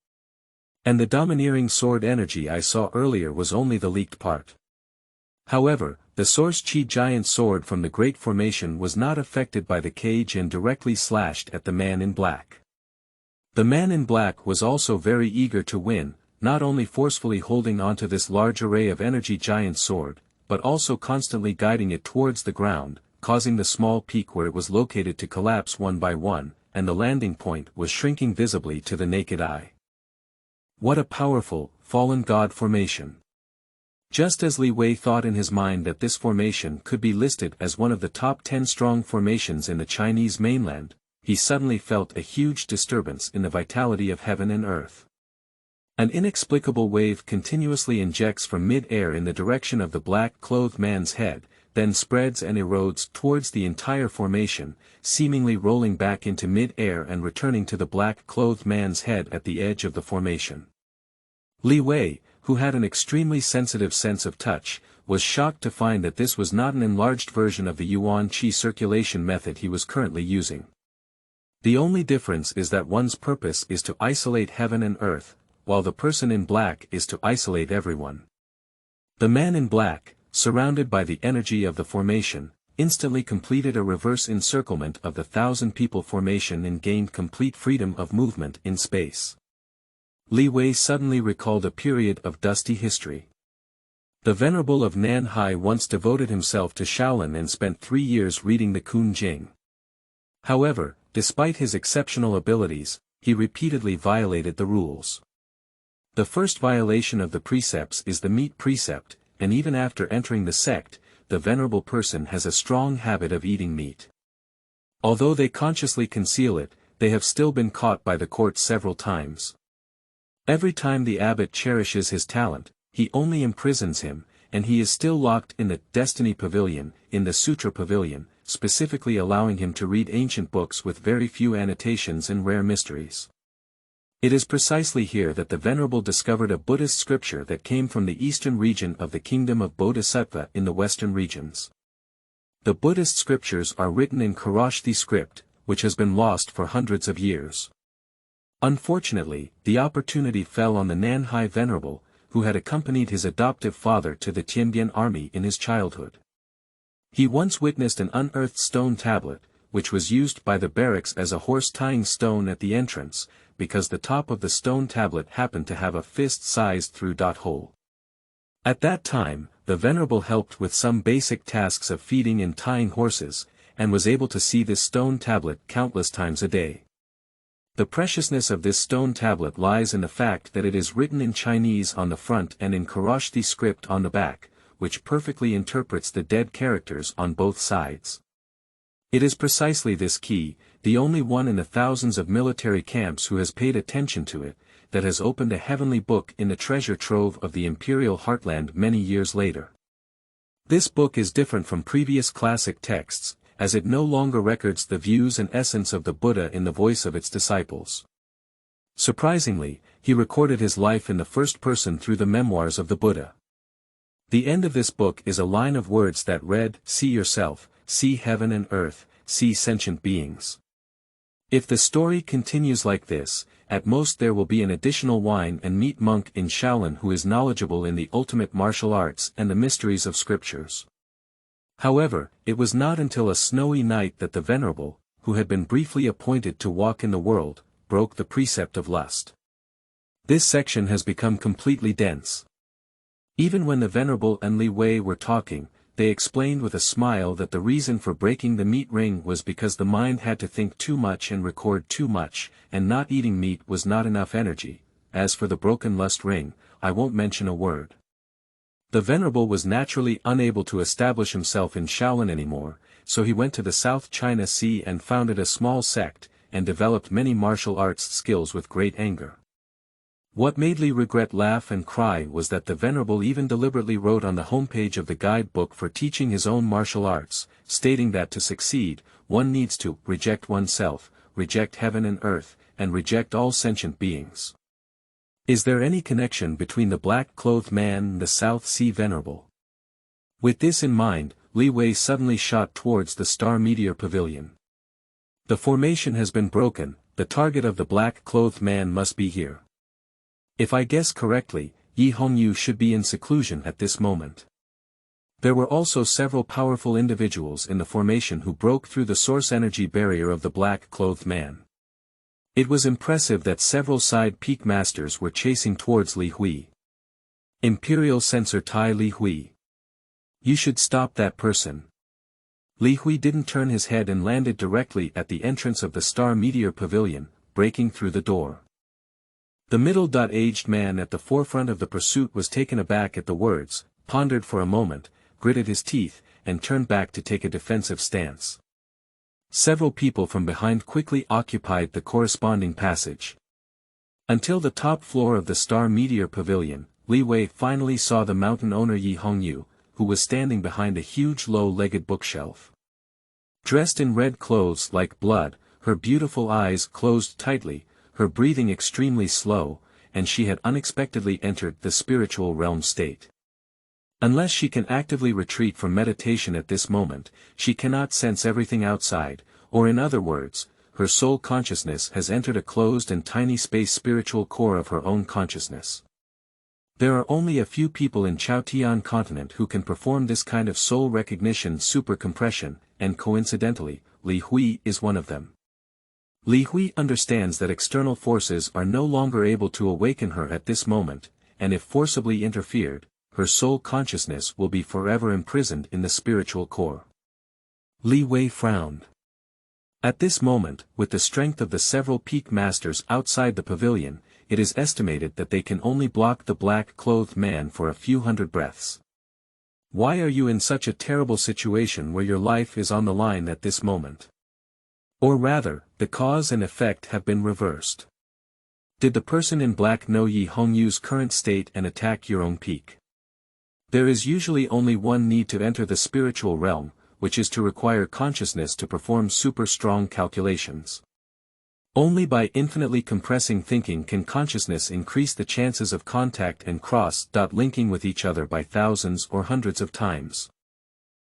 A: And the domineering sword energy I saw earlier was only the leaked part. However, the Source Chi giant sword from the Great Formation was not affected by the cage and directly slashed at the man in black. The man in black was also very eager to win, not only forcefully holding onto this large array of energy giant sword, but also constantly guiding it towards the ground, causing the small peak where it was located to collapse one by one, and the landing point was shrinking visibly to the naked eye. What a powerful, fallen god formation! Just as Li Wei thought in his mind that this formation could be listed as one of the top 10 strong formations in the Chinese mainland, he suddenly felt a huge disturbance in the vitality of heaven and earth. An inexplicable wave continuously injects from mid-air in the direction of the black-clothed man's head, then spreads and erodes towards the entire formation, seemingly rolling back into mid-air and returning to the black-clothed man's head at the edge of the formation. Li Wei, who had an extremely sensitive sense of touch, was shocked to find that this was not an enlarged version of the Yuan Qi circulation method he was currently using. The only difference is that one's purpose is to isolate heaven and earth, while the person in black is to isolate everyone. The man in black, surrounded by the energy of the formation, instantly completed a reverse encirclement of the 1,000-people formation and gained complete freedom of movement in space. Li Wei suddenly recalled a period of dusty history. The Venerable of Nanhai once devoted himself to Shaolin and spent 3 years reading the Kun Jing. However, despite his exceptional abilities, he repeatedly violated the rules. The first violation of the precepts is the meat precept, and even after entering the sect, the venerable person has a strong habit of eating meat. Although they consciously conceal it, they have still been caught by the court several times. Every time the abbot cherishes his talent, he only imprisons him, and he is still locked in the Destiny Pavilion, in the Sutra Pavilion, specifically allowing him to read ancient books with very few annotations and rare mysteries. It is precisely here that the Venerable discovered a Buddhist scripture that came from the eastern region of the kingdom of Bodhisattva in the western regions. The Buddhist scriptures are written in Kharosthi script, which has been lost for hundreds of years. Unfortunately, the opportunity fell on the Nanhai Venerable, who had accompanied his adoptive father to the Tianbian army in his childhood. He once witnessed an unearthed stone tablet, which was used by the barracks as a horse-tying stone at the entrance, because the top of the stone tablet happened to have a fist-sized through-dot hole. At that time, the Venerable helped with some basic tasks of feeding and tying horses, and was able to see this stone tablet countless times a day. The preciousness of this stone tablet lies in the fact that it is written in Chinese on the front and in Kharosthi script on the back, which perfectly interprets the dead characters on both sides. It is precisely this key, the only one in the thousands of military camps who has paid attention to it, that has opened a heavenly book in the treasure trove of the imperial heartland many years later. This book is different from previous classic texts, as it no longer records the views and essence of the Buddha in the voice of its disciples. Surprisingly, he recorded his life in the first person through the memoirs of the Buddha. The end of this book is a line of words that read, "See yourself, see heaven and earth, see sentient beings." If the story continues like this, at most there will be an additional wine and meat monk in Shaolin who is knowledgeable in the ultimate martial arts and the mysteries of scriptures. However, it was not until a snowy night that the Venerable, who had been briefly appointed to walk in the world, broke the precept of lust. This section has become completely dense. Even when the Venerable and Li Wei were talking, they explained with a smile that the reason for breaking the meat ring was because the mind had to think too much and record too much, and not eating meat was not enough energy. As for the broken lust ring, I won't mention a word. The Venerable was naturally unable to establish himself in Shaolin anymore, so he went to the South China Sea and founded a small sect, and developed many martial arts skills with great anger. What made Li regret laugh and cry was that the Venerable even deliberately wrote on the homepage of the guidebook for teaching his own martial arts, stating that to succeed, one needs to reject oneself, reject heaven and earth, and reject all sentient beings. Is there any connection between the black-clothed man and the South Sea Venerable? With this in mind, Li Wei suddenly shot towards the Star Meteor Pavilion. The formation has been broken, the target of the black-clothed man must be here. If I guess correctly, Yi Hongyu should be in seclusion at this moment. There were also several powerful individuals in the formation who broke through the source energy barrier of the black-clothed man. It was impressive that several side peak masters were chasing towards Li Hui. Imperial Censor Tai Li Hui. You should stop that person. Li Hui didn't turn his head and landed directly at the entrance of the Star Meteor Pavilion, breaking through the door. The middle-aged man at the forefront of the pursuit was taken aback at the words, pondered for a moment, gritted his teeth, and turned back to take a defensive stance. Several people from behind quickly occupied the corresponding passage. Until the top floor of the Star Meteor Pavilion, Li Wei finally saw the mountain owner Yi Hongyu, who was standing behind a huge low-legged bookshelf. Dressed in red clothes like blood, her beautiful eyes closed tightly, her breathing extremely slow, and she had unexpectedly entered the spiritual realm state. Unless she can actively retreat from meditation at this moment, she cannot sense everything outside, or in other words, her soul consciousness has entered a closed and tiny space spiritual core of her own consciousness. There are only a few people in Chaotian continent who can perform this kind of soul recognition super compression, and coincidentally, Li Hui is one of them. Li Hui understands that external forces are no longer able to awaken her at this moment, and if forcibly interfered, her soul consciousness will be forever imprisoned in the spiritual core. Li Wei frowned. At this moment, with the strength of the several peak masters outside the pavilion, it is estimated that they can only block the black-clothed man for a few hundred breaths. Why are you in such a terrible situation where your life is on the line at this moment? Or rather, the cause and effect have been reversed. Did the person in black know Yi Hongyu's current state and attack your own peak? There is usually only one need to enter the spiritual realm, which is to require consciousness to perform super strong calculations. Only by infinitely compressing thinking can consciousness increase the chances of contact and cross-linking with each other by thousands or hundreds of times.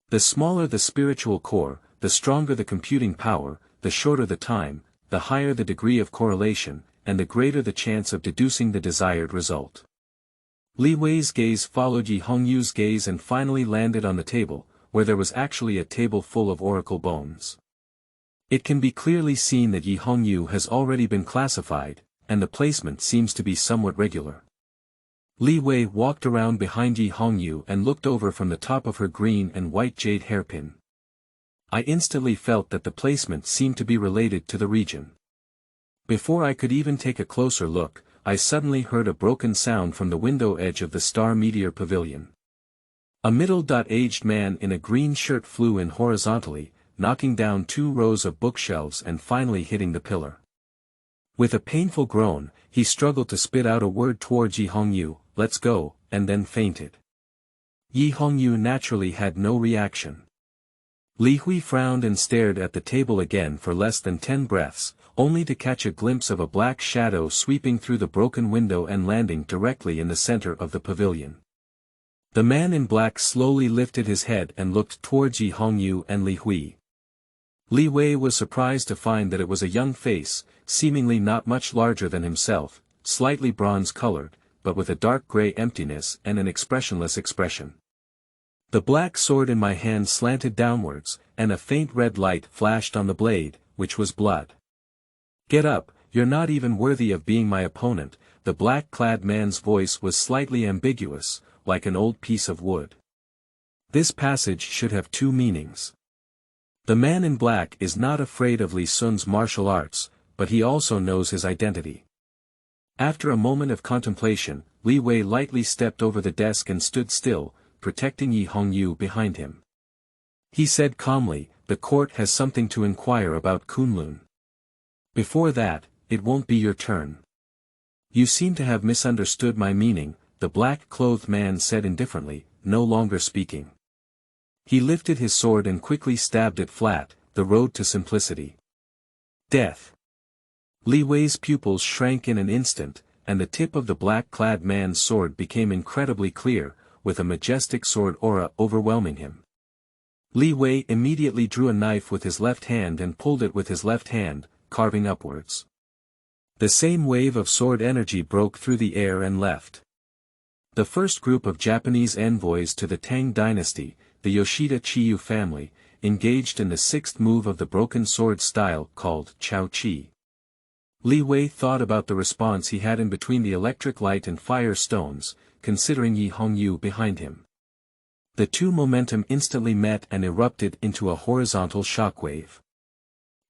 A: The smaller the spiritual core, the stronger the computing power, the shorter the time, the higher the degree of correlation, and the greater the chance of deducing the desired result. Li Wei's gaze followed Yi Hongyu's gaze and finally landed on the table, where there was actually a table full of oracle bones. It can be clearly seen that Yi Hongyu has already been classified, and the placement seems to be somewhat regular. Li Wei walked around behind Yi Hongyu and looked over from the top of her green and white jade hairpin. I instantly felt that the placement seemed to be related to the region. Before I could even take a closer look, I suddenly heard a broken sound from the window edge of the Star Meteor Pavilion. A middle-aged man in a green shirt flew in horizontally, knocking down 2 rows of bookshelves and finally hitting the pillar. With a painful groan, he struggled to spit out a word towards Yi Hongyu, "Let's go," and then fainted. Yi Hongyu naturally had no reaction. Li Hui frowned and stared at the table again for less than 10 breaths, only to catch a glimpse of a black shadow sweeping through the broken window and landing directly in the center of the pavilion. The man in black slowly lifted his head and looked towards Yi Hongyu and Li Hui. Li Wei was surprised to find that it was a young face, seemingly not much larger than himself, slightly bronze-colored, but with a dark gray emptiness and an expressionless expression. The black sword in my hand slanted downwards, and a faint red light flashed on the blade, which was blood. "Get up, you're not even worthy of being my opponent," the black-clad man's voice was slightly ambiguous, like an old piece of wood. This passage should have 2 meanings. The man in black is not afraid of Li Sun's martial arts, but he also knows his identity. After a moment of contemplation, Li Wei lightly stepped over the desk and stood still, protecting Yi Hongyu behind him. He said calmly, "The court has something to inquire about Kunlun. Before that, it won't be your turn." "You seem to have misunderstood my meaning," the black-clothed man said indifferently, no longer speaking. He lifted his sword and quickly stabbed it flat, the road to simplicity. Death. Li Wei's pupils shrank in an instant, and the tip of the black-clad man's sword became incredibly clear, with a majestic sword aura overwhelming him. Li Wei immediately drew a knife with his left hand and pulled it with his left hand, carving upwards. The same wave of sword energy broke through the air and left. The first group of Japanese envoys to the Tang Dynasty, the Yoshida Chiyu family, engaged in the sixth move of the broken sword style called Chao Chi. Li Wei thought about the response he had in between the electric light and fire stones, considering Yi Hongyu behind him. The two momentum instantly met and erupted into a horizontal shockwave.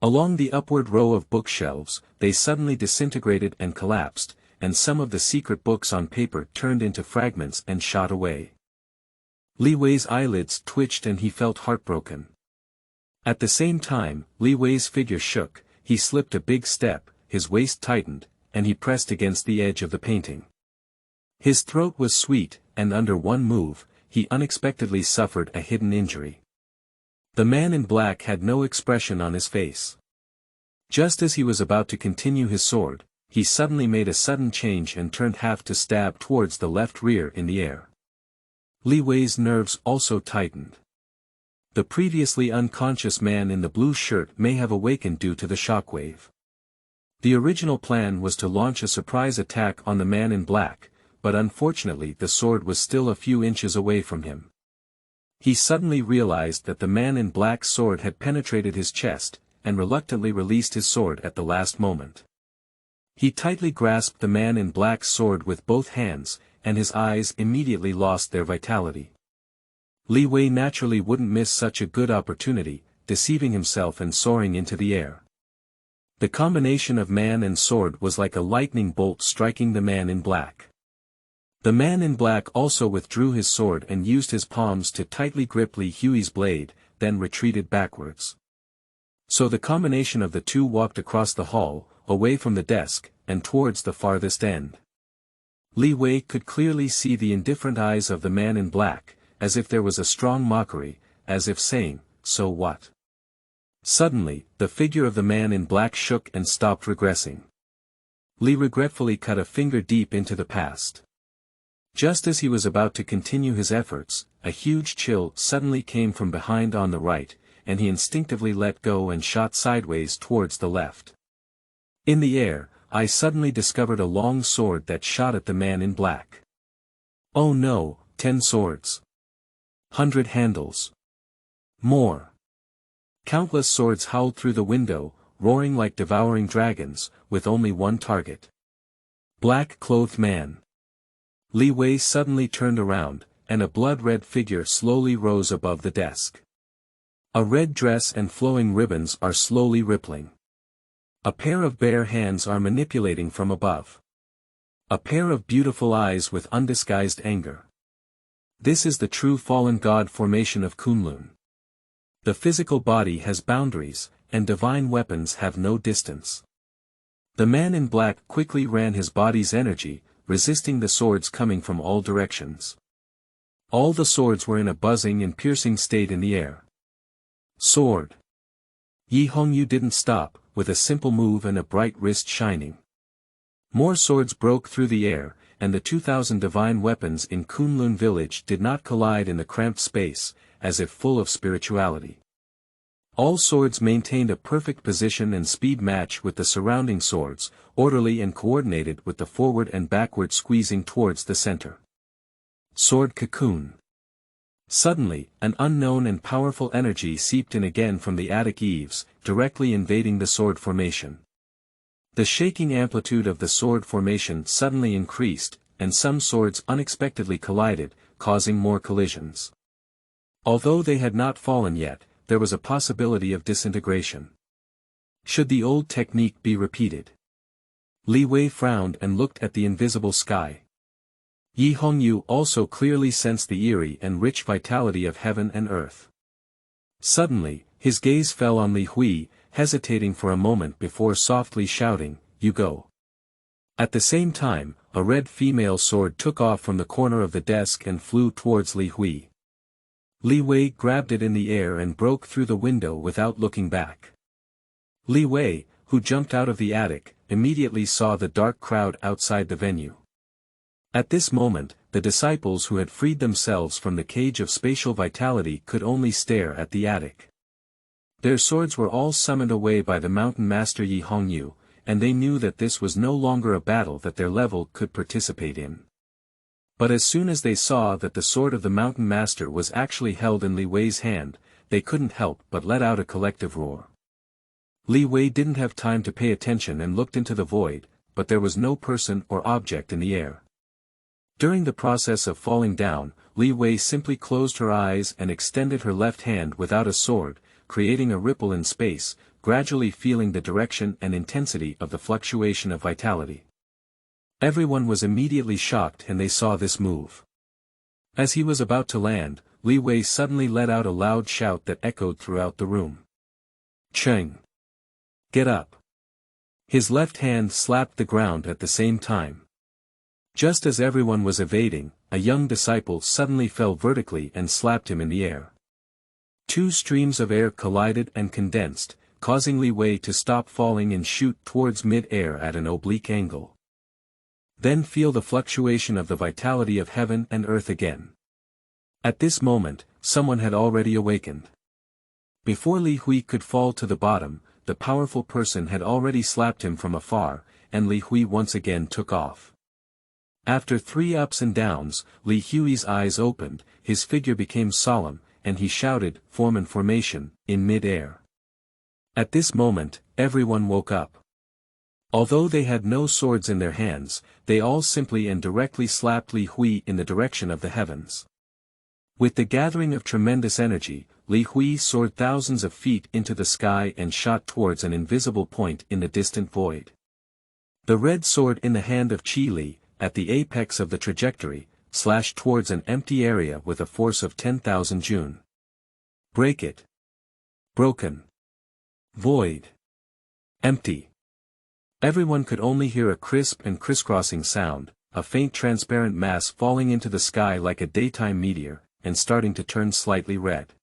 A: Along the upward row of bookshelves, they suddenly disintegrated and collapsed, and some of the secret books on paper turned into fragments and shot away. Li Wei's eyelids twitched and he felt heartbroken. At the same time, Li Wei's figure shook, he slipped a big step, his waist tightened, and he pressed against the edge of the painting. His throat was sweet, and under one move, he unexpectedly suffered a hidden injury. The man in black had no expression on his face. Just as he was about to continue his sword, he suddenly made a sudden change and turned half to stab towards the left rear in the air. Li Wei's nerves also tightened. The previously unconscious man in the blue shirt may have awakened due to the shockwave. The original plan was to launch a surprise attack on the man in black, but unfortunately the sword was still a few inches away from him. He suddenly realized that the man in black's sword had penetrated his chest, and reluctantly released his sword at the last moment. He tightly grasped the man in black's sword with both hands, and his eyes immediately lost their vitality. Li Wei naturally wouldn't miss such a good opportunity, deceiving himself and soaring into the air. The combination of man and sword was like a lightning bolt striking the man in black. The man in black also withdrew his sword and used his palms to tightly grip Li Hui's blade, then retreated backwards. So the combination of the two walked across the hall, away from the desk, and towards the farthest end. Li Wei could clearly see the indifferent eyes of the man in black, as if there was a strong mockery, as if saying, "So what?" Suddenly, the figure of the man in black shook and stopped regressing. Li regretfully cut a finger deep into the past. Just as he was about to continue his efforts, a huge chill suddenly came from behind on the right, and he instinctively let go and shot sideways towards the left. In the air, I suddenly discovered a long sword that shot at the man in black. Oh no, 10 swords. 100 handles. More. Countless swords howled through the window, roaring like devouring dragons, with only one target. Black-clothed man. Li Wei suddenly turned around, and a blood-red figure slowly rose above the desk. A red dress and flowing ribbons are slowly rippling. A pair of bare hands are manipulating from above. A pair of beautiful eyes with undisguised anger. This is the true fallen god formation of Kunlun. The physical body has boundaries, and divine weapons have no distance. The man in black quickly ran his body's energy, resisting the swords coming from all directions. All the swords were in a buzzing and piercing state in the air. Sword. Yi Hongyu didn't stop, with a simple move and a bright wrist shining. More swords broke through the air, and the 2,000 divine weapons in Kunlun village did not collide in the cramped space, as if full of spirituality. All swords maintained a perfect position and speed match with the surrounding swords, orderly and coordinated with the forward and backward squeezing towards the center. Sword cocoon. Suddenly, an unknown and powerful energy seeped in again from the attic eaves, directly invading the sword formation. The shaking amplitude of the sword formation suddenly increased, and some swords unexpectedly collided, causing more collisions. Although they had not fallen yet, there was a possibility of disintegration. Should the old technique be repeated? Li Wei frowned and looked at the invisible sky. Yi Hongyu also clearly sensed the eerie and rich vitality of heaven and earth. Suddenly, his gaze fell on Li Hui, hesitating for a moment before softly shouting, "You go." At the same time, a red female sword took off from the corner of the desk and flew towards Li Hui. Li Wei grabbed it in the air and broke through the window without looking back. Li Wei, who jumped out of the attic, immediately saw the dark crowd outside the venue. At this moment, the disciples who had freed themselves from the cage of spatial vitality could only stare at the attic. Their swords were all summoned away by the mountain master Yi Hongyu, and they knew that this was no longer a battle that their level could participate in. But as soon as they saw that the sword of the mountain master was actually held in Li Wei's hand, they couldn't help but let out a collective roar. Li Wei didn't have time to pay attention and looked into the void, but there was no person or object in the air. During the process of falling down, Li Wei simply closed her eyes and extended her left hand without a sword, creating a ripple in space, gradually feeling the direction and intensity of the fluctuation of vitality. Everyone was immediately shocked and they saw this move. As he was about to land, Li Wei suddenly let out a loud shout that echoed throughout the room. "Cheng! Get up!" His left hand slapped the ground at the same time. Just as everyone was evading, a young disciple suddenly fell vertically and slapped him in the air. Two streams of air collided and condensed, causing Li Wei to stop falling and shoot towards mid-air at an oblique angle. Then feel the fluctuation of the vitality of heaven and earth again. At this moment, someone had already awakened. Before Li Hui could fall to the bottom, the powerful person had already slapped him from afar, and Li Hui once again took off. After 3 ups and downs, Li Hui's eyes opened, his figure became solemn, and he shouted, "Form and formation," in mid-air. At this moment, everyone woke up. Although they had no swords in their hands, they all simply and directly slapped Li Hui in the direction of the heavens. With the gathering of tremendous energy, Li Hui soared thousands of feet into the sky and shot towards an invisible point in the distant void. The red sword in the hand of Qi Li, at the apex of the trajectory, slashed towards an empty area with a force of 10,000 jun. Break it. Broken. Void. Empty. Everyone could only hear a crisp and crisscrossing sound, a faint transparent mass falling into the sky like a daytime meteor, and starting to turn slightly red.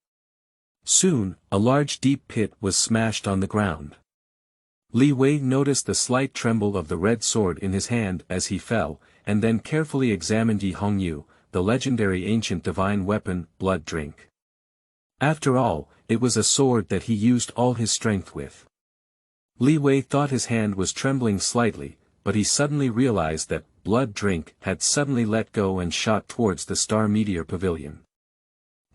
A: Soon, a large deep pit was smashed on the ground. Li Wei noticed the slight tremble of the red sword in his hand as he fell, and then carefully examined Yi Hongyu, the legendary ancient divine weapon, blood drink. After all, it was a sword that he used all his strength with. Li Wei thought his hand was trembling slightly, but he suddenly realized that blood drink had suddenly let go and shot towards the star meteor pavilion.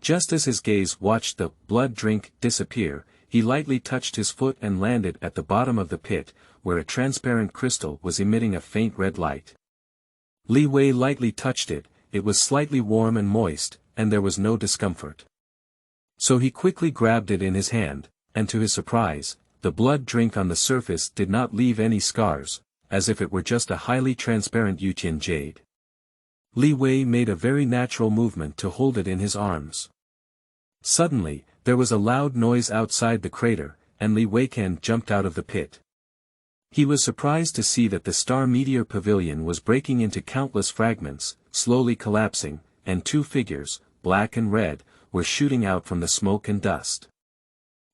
A: Just as his gaze watched the blood drink disappear, he lightly touched his foot and landed at the bottom of the pit, where a transparent crystal was emitting a faint red light. Li Wei lightly touched it, it was slightly warm and moist, and there was no discomfort. So he quickly grabbed it in his hand, and to his surprise, the blood drink on the surface did not leave any scars, as if it were just a highly transparent Yutian jade. Li Wei made a very natural movement to hold it in his arms. Suddenly, there was a loud noise outside the crater, and Li Weikan jumped out of the pit. He was surprised to see that the star meteor pavilion was breaking into countless fragments, slowly collapsing, and 2 figures, black and red, were shooting out from the smoke and dust.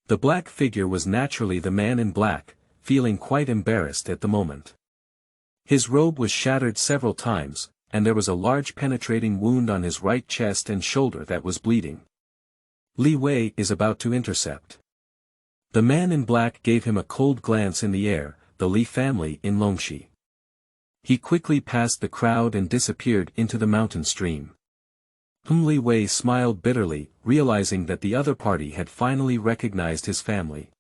A: The black figure was naturally the man in black, feeling quite embarrassed at the moment. His robe was shattered several times, and there was a large penetrating wound on his right chest and shoulder that was bleeding. Li Wei is about to intercept. The man in black gave him a cold glance in the air, the Li family in Longxi. He quickly passed the crowd and disappeared into the mountain stream. Li Wei smiled bitterly, realizing that the other party had finally recognized his family.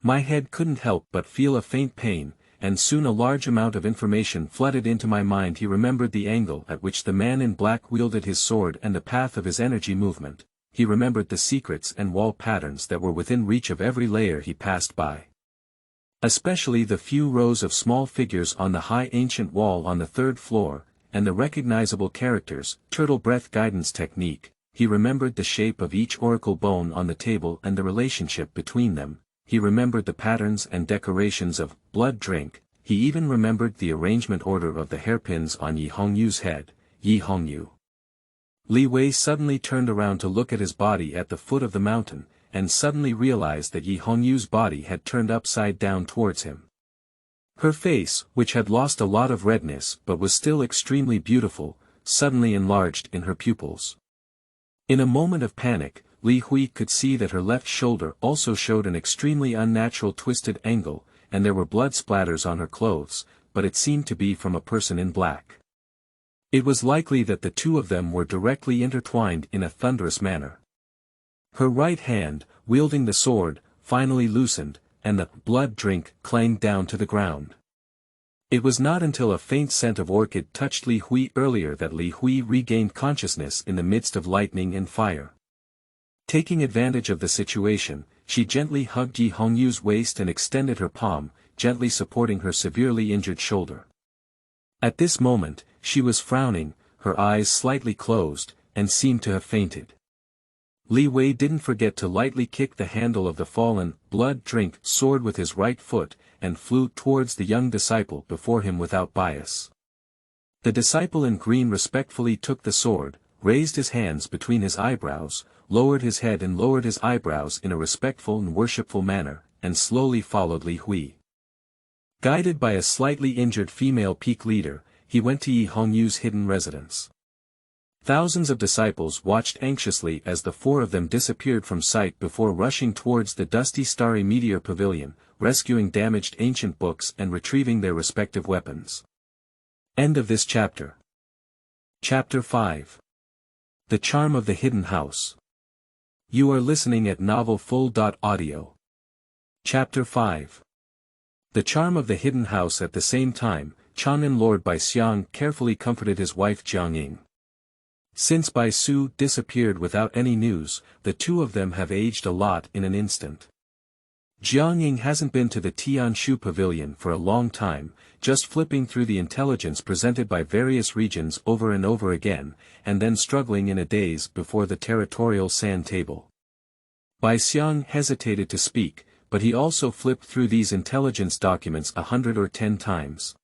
A: My head couldn't help but feel a faint pain, and soon a large amount of information flooded into my mind. He remembered the angle at which the man in black wielded his sword and the path of his energy movement. He remembered the secrets and wall patterns that were within reach of every layer he passed by. Especially the few rows of small figures on the high ancient wall on the 3rd floor, and the recognizable characters, turtle breath guidance technique. He remembered the shape of each oracle bone on the table and the relationship between them. He remembered the patterns and decorations of blood drink. He even remembered the arrangement order of the hairpins on Yi Hongyu's head. Yi Hongyu. Li Wei suddenly turned around to look at his body at the foot of the mountain, and suddenly realized that Yi Hongyu's body had turned upside down towards him. Her face, which had lost a lot of redness but was still extremely beautiful, suddenly enlarged in her pupils. In a moment of panic, Li Hui could see that her left shoulder also showed an extremely unnatural twisted angle, and there were blood splatters on her clothes, but it seemed to be from a person in black. It was likely that the two of them were directly intertwined in a thunderous manner. Her right hand, wielding the sword, finally loosened, and the blood drink clanged down to the ground. It was not until a faint scent of orchid touched Li Hui earlier that Li Hui regained consciousness in the midst of lightning and fire. Taking advantage of the situation, she gently hugged Yi Hongyu's waist and extended her palm, gently supporting her severely injured shoulder. At this moment, she was frowning, her eyes slightly closed, and seemed to have fainted. Li Wei didn't forget to lightly kick the handle of the fallen, blood-drink sword with his right foot, and flew towards the young disciple before him without bias. The disciple in green respectfully took the sword, raised his hands between his eyebrows, lowered his head and lowered his eyebrows in a respectful and worshipful manner, and slowly followed Li Hui. Guided by a slightly injured female peak leader, he went to Yi Hongyu's hidden residence. Thousands of disciples watched anxiously as the four of them disappeared from sight before rushing towards the dusty starry meteor pavilion, rescuing damaged ancient books and retrieving their respective weapons. End of this chapter. Chapter 5. The Charm of the Hidden House. You are listening at novelfull.audio. Chapter 5. The Charm of the Hidden House. At the same time, Chang'an Lord Bai Xiang carefully comforted his wife Jiangying. Since Bai Su disappeared without any news, the two of them have aged a lot in an instant. Jiangying hasn't been to the Tianshu pavilion for a long time, just flipping through the intelligence presented by various regions over and over again, and then struggling in a daze before the territorial sand table. Bai Xiang hesitated to speak, but he also flipped through these intelligence documents 100 or 10 times.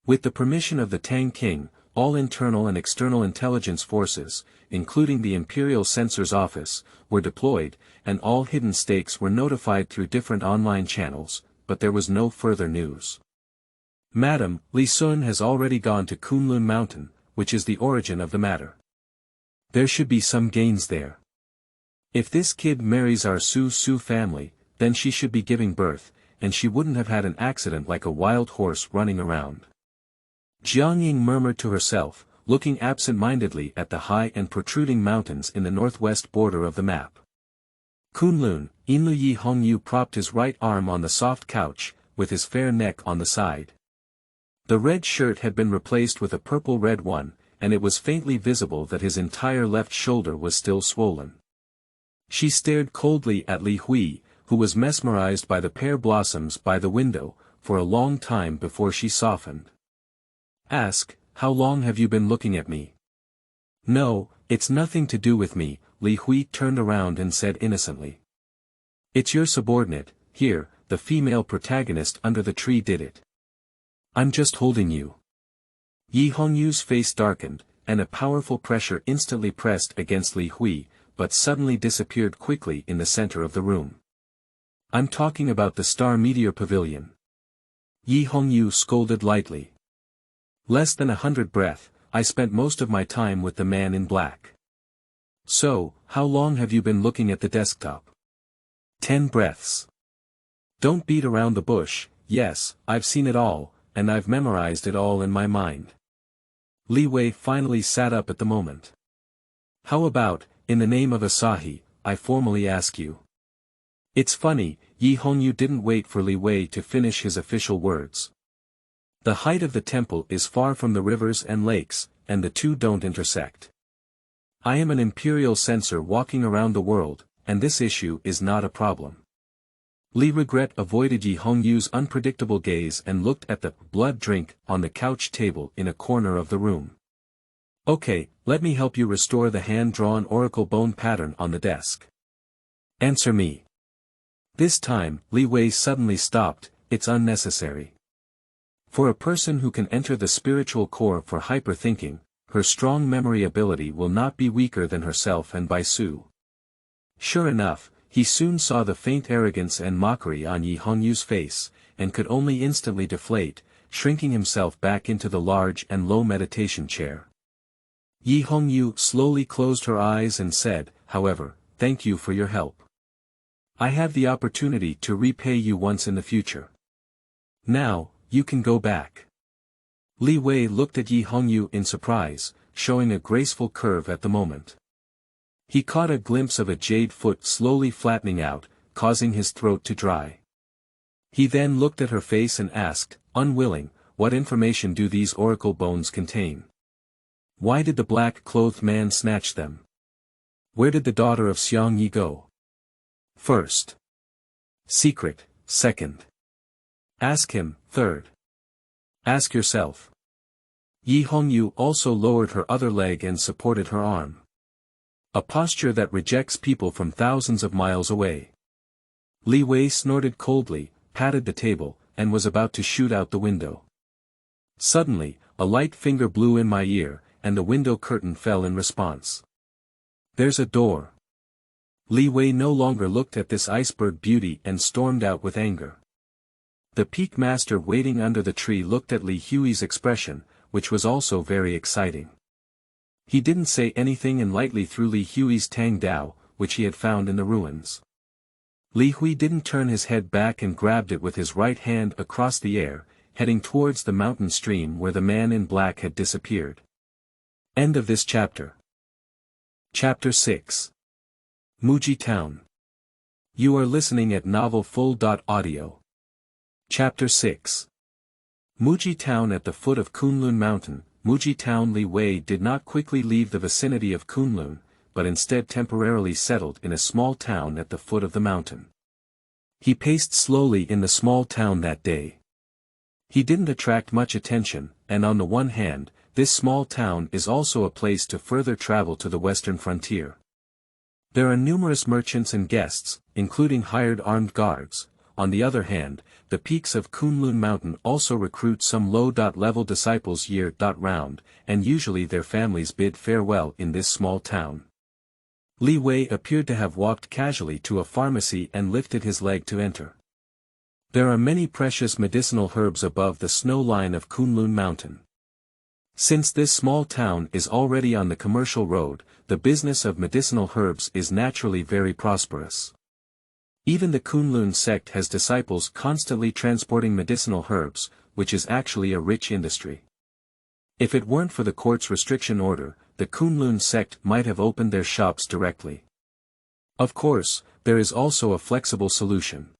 A: With the permission of the Tang King, all internal and external intelligence forces, including the Imperial Censor's Office, were deployed, and all hidden stakes were notified through different online channels, but there was no further news. Madam, Li Sun has already gone to Kunlun Mountain, which is the origin of the matter. There should be some gains there. If this kid marries our Su family, then she should be giving birth, and she wouldn't have had an accident like a wild horse running around. Jiangying murmured to herself, looking absent-mindedly at the high and protruding mountains in the northwest border of the map. Kunlun, Inlu Yi Hongyu propped his right arm on the soft couch, with his fair neck on the side. The red shirt had been replaced with a purple-red one, and it was faintly visible that his entire left shoulder was still swollen. She stared coldly at Li Hui, who was mesmerized by the pear blossoms by the window, for a long time before she softened. Ask, how long have you been looking at me? No, it's nothing to do with me, Li Hui turned around and said innocently. It's your subordinate, here, the female protagonist under the tree did it. I'm just holding you. Yi Hongyu's face darkened, and a powerful pressure instantly pressed against Li Hui, but suddenly disappeared quickly in the center of the room. I'm talking about the Star Meteor Pavilion. Yi Hongyu scolded lightly. Less than 100 breath, I spent most of my time with the man in black. So, how long have you been looking at the desktop? 10 breaths. Don't beat around the bush, yes, I've seen it all, and I've memorized it all in my mind. Li Wei finally sat up at the moment. How about, in the name of Asahi, I formally ask you. It's funny, Yi Hongyu didn't wait for Li Wei to finish his official words. The height of the temple is far from the rivers and lakes, and the two don't intersect. I am an imperial censor walking around the world, and this issue is not a problem. Li Regret avoided Yi Hongyu's unpredictable gaze and looked at the blood drink on the couch table in a corner of the room. Okay, let me help you restore the hand-drawn oracle bone pattern on the desk. Answer me. This time, Li Wei suddenly stopped, it's unnecessary. For a person who can enter the spiritual core for hyper-thinking, her strong memory ability will not be weaker than herself and Bai Su. Sure enough, he soon saw the faint arrogance and mockery on Yi Hongyu's face, and could only instantly deflate, shrinking himself back into the large and low meditation chair. Yi Hongyu slowly closed her eyes and said, however, thank you for your help. I have the opportunity to repay you once in the future. Now, you can go back. Li Wei looked at Yi Hongyu in surprise, showing a graceful curve at the moment. He caught a glimpse of a jade foot slowly flattening out, causing his throat to dry. He then looked at her face and asked, unwilling, what information do these oracle bones contain? Why did the black-clothed man snatch them? Where did the daughter of Xiangyi go? First. Secret, second. Ask him, third. Ask yourself. Yi Hongyu also lowered her other leg and supported her arm. A posture that rejects people from thousands of miles away. Li Wei snorted coldly, patted the table, and was about to shoot out the window. Suddenly, a light finger blew in my ear, and the window curtain fell in response. There's a door. Li Wei no longer looked at this iceberg beauty and stormed out with anger. The peak master waiting under the tree looked at Li Hui's expression, which was also very exciting. He didn't say anything and lightly threw Li Hui's Tang Dao, which he had found in the ruins. Li Hui didn't turn his head back and grabbed it with his right hand across the air, heading towards the mountain stream where the man in black had disappeared. End of this chapter. Chapter 6. Muzhi Town. You are listening at novelfull.audio. Chapter 6. Muzhi Town. At the foot of Kunlun Mountain, Muzhi Town. Li Wei did not quickly leave the vicinity of Kunlun, but instead temporarily settled in a small town at the foot of the mountain. He paced slowly in the small town that day. He didn't attract much attention, and on the one hand, this small town is also a place to further travel to the western frontier. There are numerous merchants and guests, including hired armed guards. On the other hand, the peaks of Kunlun Mountain also recruit some low-level disciples year-round, and usually their families bid farewell in this small town. Li Wei appeared to have walked casually to a pharmacy and lifted his leg to enter. There are many precious medicinal herbs above the snow line of Kunlun Mountain. Since this small town is already on the commercial road, the business of medicinal herbs is naturally very prosperous. Even the Kunlun sect has disciples constantly transporting medicinal herbs, which is actually a rich industry. If it weren't for the court's restriction order, the Kunlun sect might have opened their shops directly. Of course, there is also a flexible solution.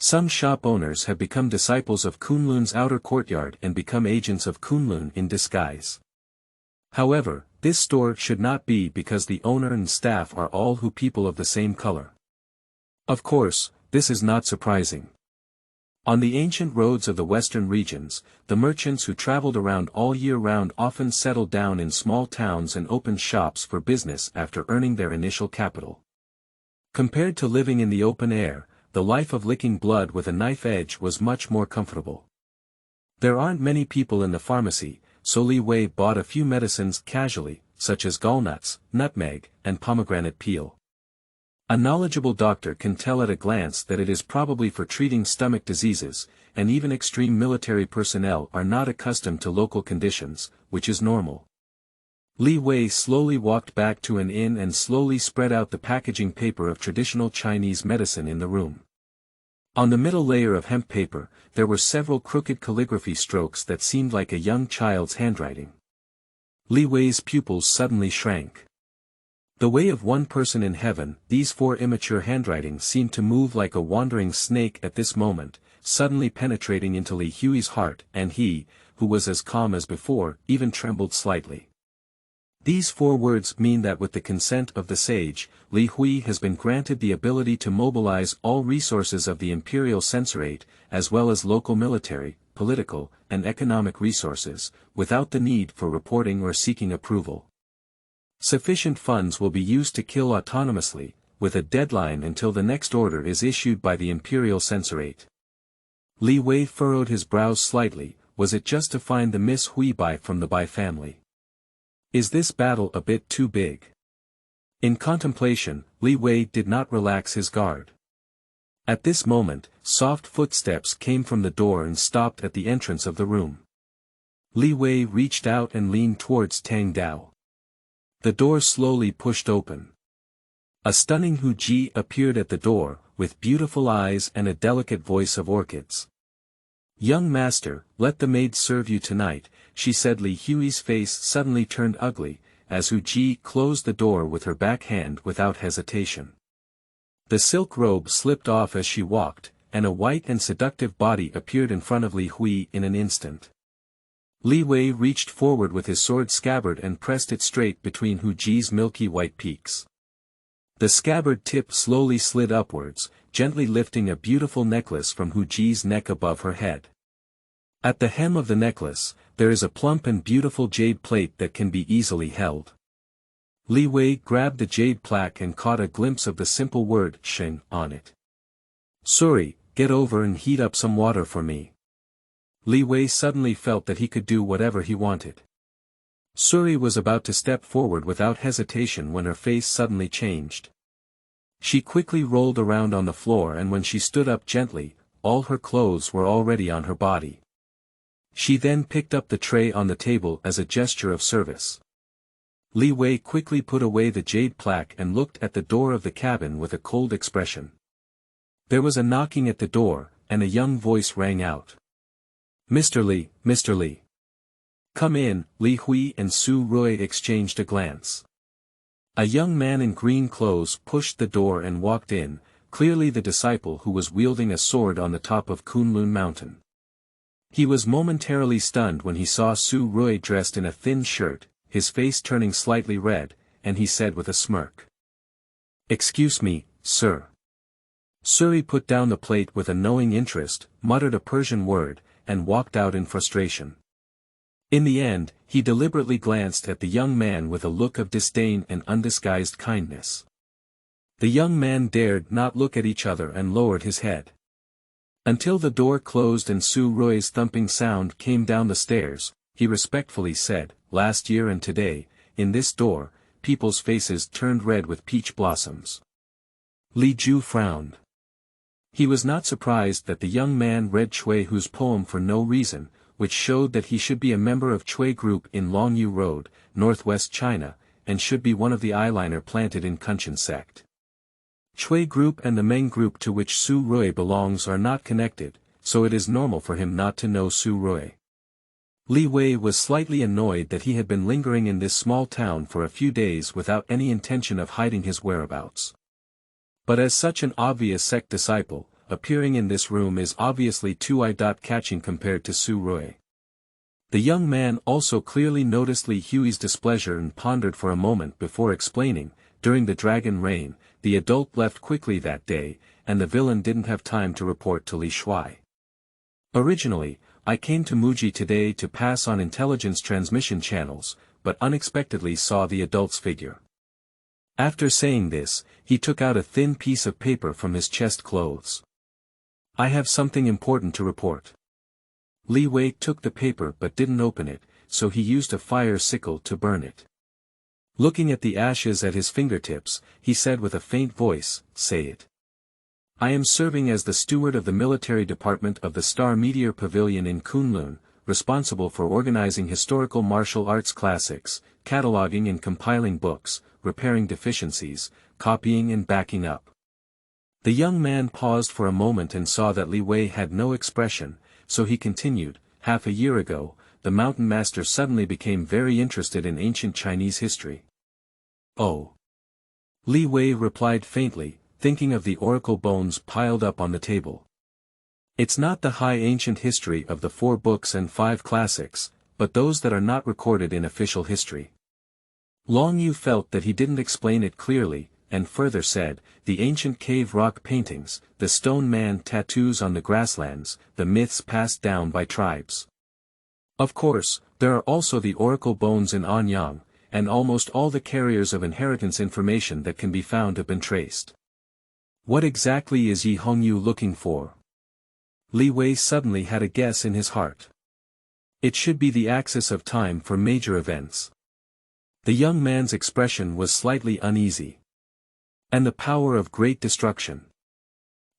A: Some shop owners have become disciples of Kunlun's outer courtyard and become agents of Kunlun in disguise. However, this store should not be because the owner and staff are all people of the same color. Of course, this is not surprising. On the ancient roads of the western regions, the merchants who traveled around all year round often settled down in small towns and opened shops for business after earning their initial capital. Compared to living in the open air, the life of licking blood with a knife edge was much more comfortable. There aren't many people in the pharmacy, so Li Wei bought a few medicines casually, such as gallnuts, nutmeg, and pomegranate peel. A knowledgeable doctor can tell at a glance that it is probably for treating stomach diseases, and even extreme military personnel are not accustomed to local conditions, which is normal. Li Wei slowly walked back to an inn and slowly spread out the packaging paper of traditional Chinese medicine in the room. On the middle layer of hemp paper, there were several crooked calligraphy strokes that seemed like a young child's handwriting. Li Wei's pupils suddenly shrank. The way of one person in heaven, these four immature handwritings seemed to move like a wandering snake at this moment, suddenly penetrating into Li Hui's heart, and he, who was as calm as before, even trembled slightly. These four words mean that with the consent of the sage, Li Hui has been granted the ability to mobilize all resources of the imperial censorate, as well as local military, political, and economic resources, without the need for reporting or seeking approval. Sufficient funds will be used to kill autonomously, with a deadline until the next order is issued by the imperial censorate. Li Wei furrowed his brows slightly. Was it just to find the Miss Bai from the Bai family? Is this battle a bit too big? In contemplation, Li Wei did not relax his guard. At this moment, soft footsteps came from the door and stopped at the entrance of the room. Li Wei reached out and leaned towards Tang Dao. The door slowly pushed open. A stunning Hu Ji appeared at the door, with beautiful eyes and a delicate voice of orchids. "Young master, let the maid serve you tonight," she said. Li Hui's face suddenly turned ugly, as Hu Ji closed the door with her back hand without hesitation. The silk robe slipped off as she walked, and a white and seductive body appeared in front of Li Hui in an instant. Li Wei reached forward with his sword scabbard and pressed it straight between Hu Ji's milky white peaks. The scabbard tip slowly slid upwards, gently lifting a beautiful necklace from Hu Ji's neck above her head. At the hem of the necklace, there is a plump and beautiful jade plate that can be easily held. Li Wei grabbed the jade plaque and caught a glimpse of the simple word "Sheng" on it. "Sorry, get over and heat up some water for me." Li Wei suddenly felt that he could do whatever he wanted. Suri was about to step forward without hesitation when her face suddenly changed. She quickly rolled around on the floor, and when she stood up gently, all her clothes were already on her body. She then picked up the tray on the table as a gesture of service. Li Wei quickly put away the jade plaque and looked at the door of the cabin with a cold expression. There was a knocking at the door, and a young voice rang out. "Mr. Li, Mr. Li. Come in." Li Hui and Su Rui exchanged a glance. A young man in green clothes pushed the door and walked in, clearly the disciple who was wielding a sword on the top of Kunlun mountain. He was momentarily stunned when he saw Su Rui dressed in a thin shirt, his face turning slightly red, and he said with a smirk. "Excuse me, sir." Suri put down the plate with a knowing interest, muttered a Persian word, and walked out in frustration. In the end, he deliberately glanced at the young man with a look of disdain and undisguised kindness. The young man dared not look at each other and lowered his head. Until the door closed and Su Rui's thumping sound came down the stairs, he respectfully said, "Last year and today, in this door, people's faces turned red with peach blossoms." Li Ju frowned. He was not surprised that the young man read Cui Hu's poem for no reason, which showed that he should be a member of Cui Group in Longyu Road, northwest China, and should be one of the eyeliner planted in Kunchen sect. Cui Group and the Meng Group to which Su Rui belongs are not connected, so it is normal for him not to know Su Rui. Li Wei was slightly annoyed that he had been lingering in this small town for a few days without any intention of hiding his whereabouts. But as such an obvious sect disciple, appearing in this room is obviously too eye-catching compared to Su Rui. The young man also clearly noticed Li Hui's displeasure and pondered for a moment before explaining. During the dragon reign, the adult left quickly that day, and the villain didn't have time to report to Li Shui. Originally, I came to Muzhi today to pass on intelligence transmission channels, but unexpectedly saw the adult's figure. After saying this, he took out a thin piece of paper from his chest clothes. "I have something important to report." Li Wei took the paper but didn't open it, so he used a fire sickle to burn it. Looking at the ashes at his fingertips, he said with a faint voice, "Say it. I am serving as the steward of the military department of the Star Meteor Pavilion in Kunlun, responsible for organizing historical martial arts classics, cataloging and compiling books, repairing deficiencies, copying and backing up." The young man paused for a moment and saw that Li Wei had no expression, so he continued, "Half a year ago, the mountain master suddenly became very interested in ancient Chinese history." "Oh." Li Wei replied faintly, thinking of the oracle bones piled up on the table. "It's not the high ancient history of the 4 books and 5 classics, but those that are not recorded in official history." Long Yu felt that he didn't explain it clearly, and further said, "The ancient cave rock paintings, the stone man tattoos on the grasslands, the myths passed down by tribes. Of course, there are also the oracle bones in Anyang, and almost all the carriers of inheritance information that can be found have been traced." What exactly is Yi Hongyu looking for? Li Wei suddenly had a guess in his heart. It should be the axis of time for major events. The young man's expression was slightly uneasy. And the power of great destruction.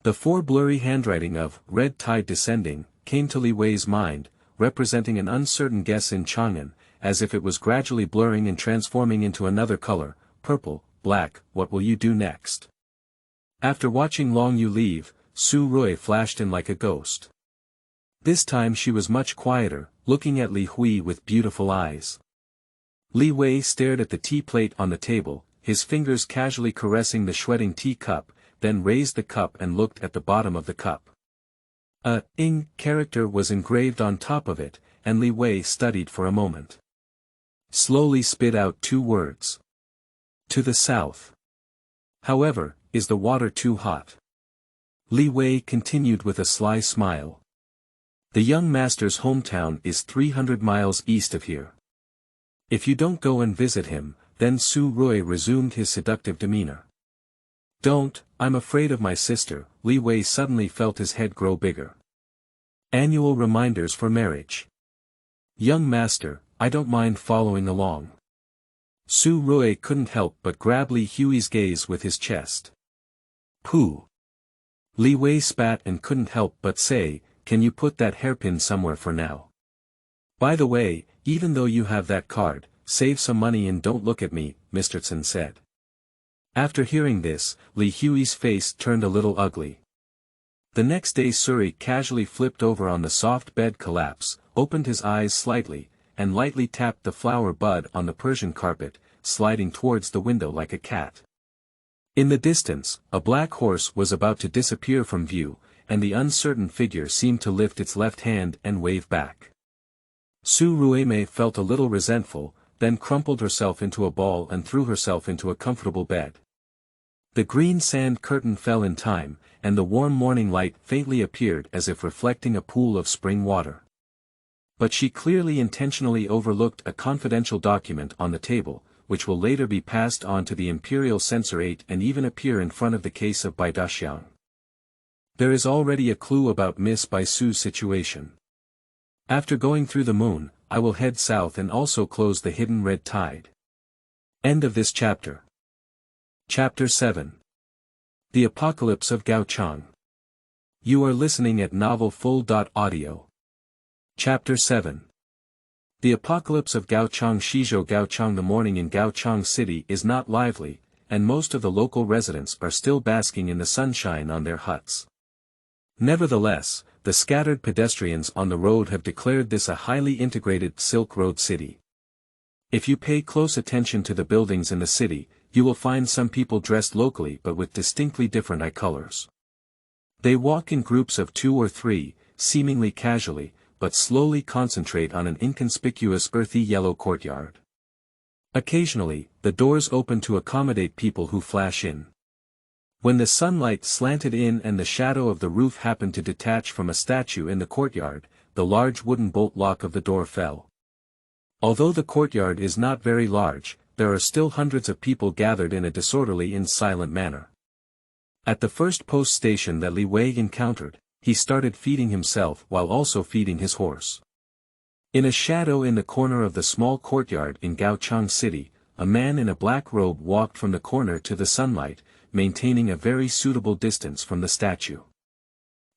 A: The 4 blurry handwriting of Red Tide Descending came to Li Wei's mind, representing an uncertain guess in Chang'an, as if it was gradually blurring and transforming into another color, purple, black. What will you do next? After watching Long You leave, Su Rui flashed in like a ghost. This time she was much quieter, looking at Li Hui with beautiful eyes. Li Wei stared at the tea plate on the table, his fingers casually caressing the sweating tea cup, then raised the cup and looked at the bottom of the cup. A "ing" character was engraved on top of it, and Li Wei studied for a moment. Slowly spit out 2 words. To the south. However, is the water too hot? Li Wei continued with a sly smile. The young master's hometown is 300 miles east of here. If you don't go and visit him, then Su Rui resumed his seductive demeanor. Don't, I'm afraid of my sister. Li Wei suddenly felt his head grow bigger. Annual reminders for marriage. Young master, I don't mind following along. Su Rui couldn't help but grab Li Hui's gaze with his chest. Pooh. Li Wei spat and couldn't help but say, can you put that hairpin somewhere for now? By the way, even though you have that card, save some money and don't look at me, Mr. Tsen said. After hearing this, Li Hui's face turned a little ugly. The next day Suri casually flipped over on the soft bed collapse, opened his eyes slightly, and lightly tapped the flower bud on the Persian carpet, sliding towards the window like a cat. In the distance, a black horse was about to disappear from view, and the uncertain figure seemed to lift its left hand and wave back. Su Ruimei felt a little resentful, then crumpled herself into a ball and threw herself into a comfortable bed. The green sand curtain fell in time, and the warm morning light faintly appeared as if reflecting a pool of spring water. But she clearly intentionally overlooked a confidential document on the table, which will later be passed on to the Imperial Censorate and even appear in front of the case of Baidaxiang. There is already a clue about Miss Bai Su's situation. After going through the moon, I will head south and also close the hidden red tide. End of this chapter. Chapter 7. The Apocalypse of Gaochang. You are listening at novelfull.audio. Chapter 7. The Apocalypse of Gaochang. Shizhou Gaochang. The morning in Gaochang City is not lively, and most of the local residents are still basking in the sunshine on their huts. Nevertheless, the scattered pedestrians on the road have declared this a highly integrated Silk Road city. If you pay close attention to the buildings in the city, you will find some people dressed locally but with distinctly different eye colors. They walk in groups of 2 or 3, seemingly casually, but slowly concentrate on an inconspicuous earthy yellow courtyard. Occasionally, the doors open to accommodate people who flash in. When the sunlight slanted in and the shadow of the roof happened to detach from a statue in the courtyard, the large wooden bolt lock of the door fell. Although the courtyard is not very large, there are still hundreds of people gathered in a disorderly and silent manner. At the first post station that Li Wei encountered, he started feeding himself while also feeding his horse. In a shadow in the corner of the small courtyard in Gaochang City, a man in a black robe walked from the corner to the sunlight, maintaining a very suitable distance from the statue.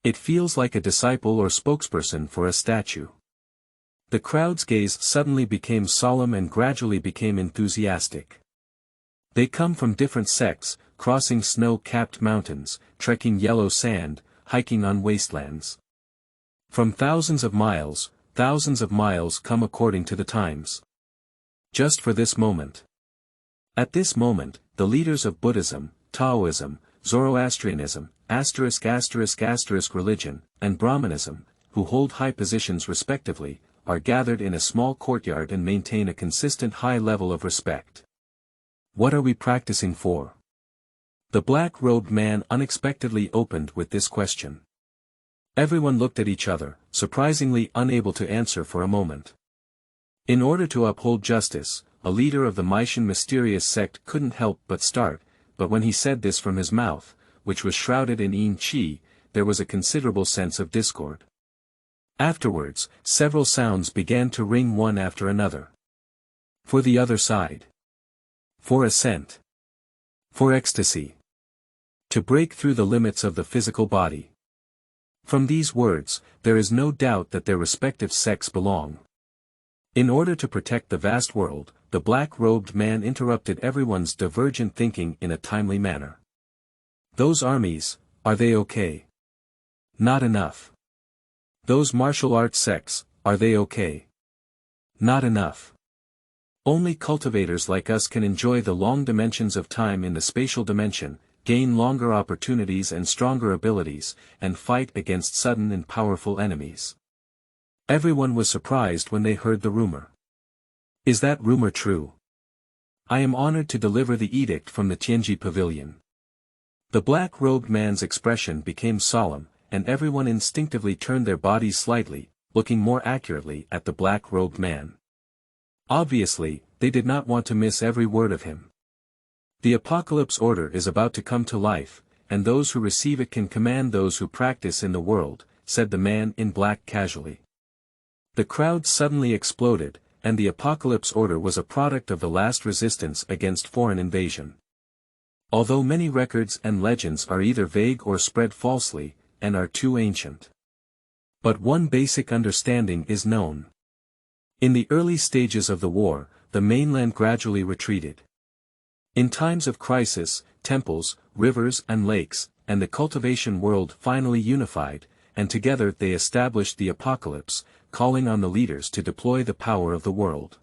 A: It feels like a disciple or spokesperson for a statue. The crowd's gaze suddenly became solemn and gradually became enthusiastic. They come from different sects, crossing snow-capped mountains, trekking yellow sand, hiking on wastelands. From thousands of miles come according to the times. Just for this moment. At this moment, the leaders of Buddhism, Taoism, Zoroastrianism, **** religion, and Brahmanism, who hold high positions respectively, are gathered in a small courtyard and maintain a consistent high level of respect. What are we practicing for? The black-robed man unexpectedly opened with this question. Everyone looked at each other, surprisingly unable to answer for a moment. In order to uphold justice, a leader of the Maishan mysterious sect couldn't help but start, but when he said this from his mouth, which was shrouded in yin qi, there was a considerable sense of discord. Afterwards, several sounds began to ring one after another. For the other side. For assent. For ecstasy. To break through the limits of the physical body. From these words, there is no doubt that their respective sects belong. In order to protect the vast world, the black-robed man interrupted everyone's divergent thinking in a timely manner. Those armies, are they okay? Not enough. Those martial arts sects, are they okay? Not enough. Only cultivators like us can enjoy the long dimensions of time in the spatial dimension, gain longer opportunities and stronger abilities, and fight against sudden and powerful enemies. Everyone was surprised when they heard the rumor. Is that rumor true? I am honored to deliver the edict from the Changjie pavilion. The black-robed man's expression became solemn, and everyone instinctively turned their bodies slightly, looking more accurately at the black-robed man. Obviously, they did not want to miss every word of him. The apocalypse order is about to come to life, and those who receive it can command those who practice in the world, said the man in black casually. The crowd suddenly exploded, and the apocalypse order was a product of the last resistance against foreign invasion. Although many records and legends are either vague or spread falsely, and are too ancient. But one basic understanding is known. In the early stages of the war, the mainland gradually retreated. In times of crisis, temples, rivers and lakes, and the cultivation world finally unified, and together they established the apocalypse, calling on the leaders to deploy the power of the world.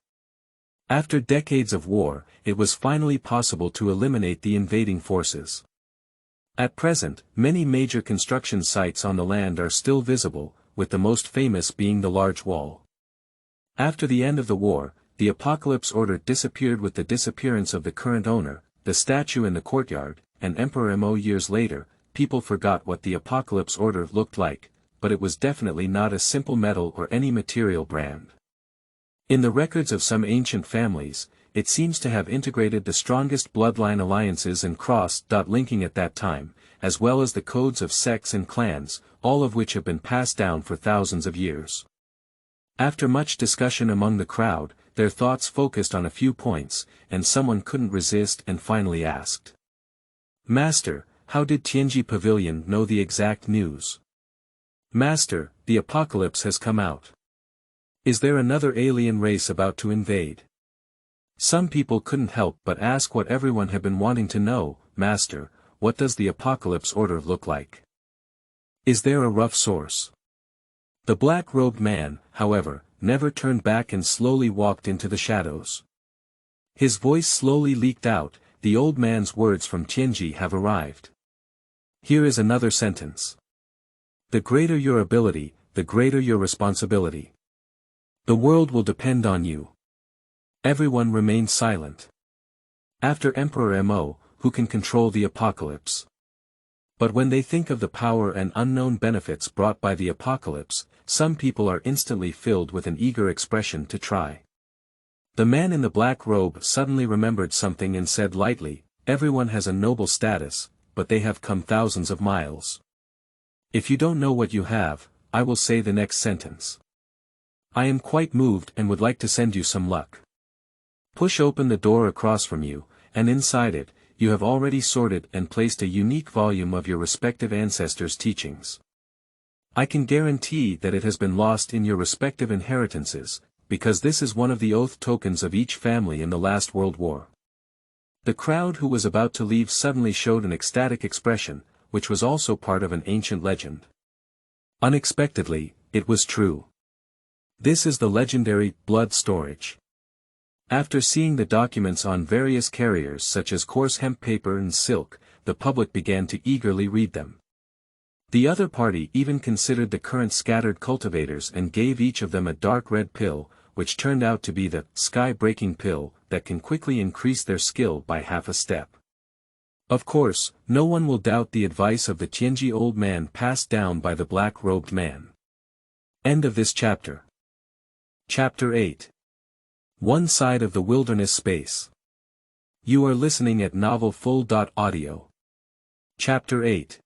A: After decades of war, it was finally possible to eliminate the invading forces. At present, many major construction sites on the land are still visible, with the most famous being the Large Wall. After the end of the war, the apocalypse order disappeared with the disappearance of the current owner, the statue in the courtyard, and Emperor Mo. Years later, people forgot what the apocalypse order looked like, but it was definitely not a simple metal or any material brand. In the records of some ancient families, it seems to have integrated the strongest bloodline alliances and cross-linking at that time, as well as the codes of sects and clans, all of which have been passed down for thousands of years. After much discussion among the crowd, their thoughts focused on a few points, and someone couldn't resist and finally asked. Master, how did Changjie Pavilion know the exact news? Master, the apocalypse has come out. Is there another alien race about to invade? Some people couldn't help but ask what everyone had been wanting to know. Master, what does the apocalypse order look like? Is there a rough source? The black-robed man, however, never turned back and slowly walked into the shadows. His voice slowly leaked out, the old man's words from Changjie have arrived. Here is another sentence. The greater your ability, the greater your responsibility. The world will depend on you. Everyone remained silent. After Emperor Mo, who can control the apocalypse? But when they think of the power and unknown benefits brought by the apocalypse, some people are instantly filled with an eager expression to try. The man in the black robe suddenly remembered something and said lightly, everyone has a noble status, but they have come thousands of miles. If you don't know what you have, I will say the next sentence. I am quite moved and would like to send you some luck. Push open the door across from you, and inside it, you have already sorted and placed a unique volume of your respective ancestors' teachings. I can guarantee that it has been lost in your respective inheritances, because this is one of the oath tokens of each family in the last World War. The crowd who was about to leave suddenly showed an ecstatic expression, which was also part of an ancient legend. Unexpectedly, it was true. This is the legendary blood storage. After seeing the documents on various carriers such as coarse hemp paper and silk, the public began to eagerly read them. The other party even considered the current scattered cultivators and gave each of them a dark red pill, which turned out to be the sky-breaking pill that can quickly increase their skill by half a step. Of course, no one will doubt the advice of the Changjie old man passed down by the black-robed man. End of this chapter. Chapter 8. One Side of the Wilderness Space. You are listening at novelfull.audio. Chapter 8.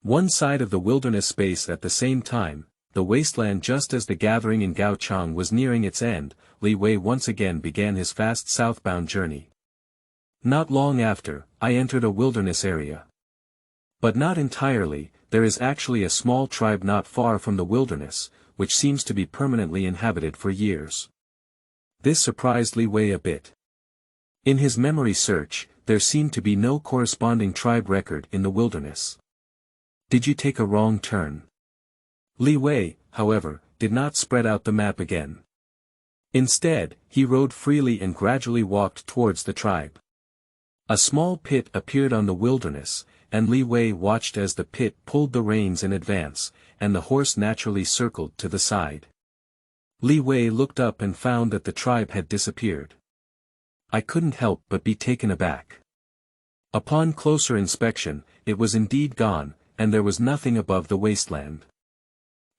A: One side of the wilderness space at the same time, the wasteland. Just as the gathering in Gaochang was nearing its end, Li Wei once again began his fast southbound journey. Not long after, I entered a wilderness area. But not entirely, there is actually a small tribe not far from the wilderness, which seems to be permanently inhabited for years. This surprised Li Wei a bit. In his memory search, there seemed to be no corresponding tribe record in the wilderness. Did you take a wrong turn? Li Wei, however, did not spread out the map again. Instead, he rode freely and gradually walked towards the tribe. A small pit appeared on the wilderness, and Li Wei watched as the pit pulled the reins in advance, and the horse naturally circled to the side. Li Wei looked up and found that the tribe had disappeared. I couldn't help but be taken aback. Upon closer inspection, it was indeed gone, and there was nothing above the wasteland.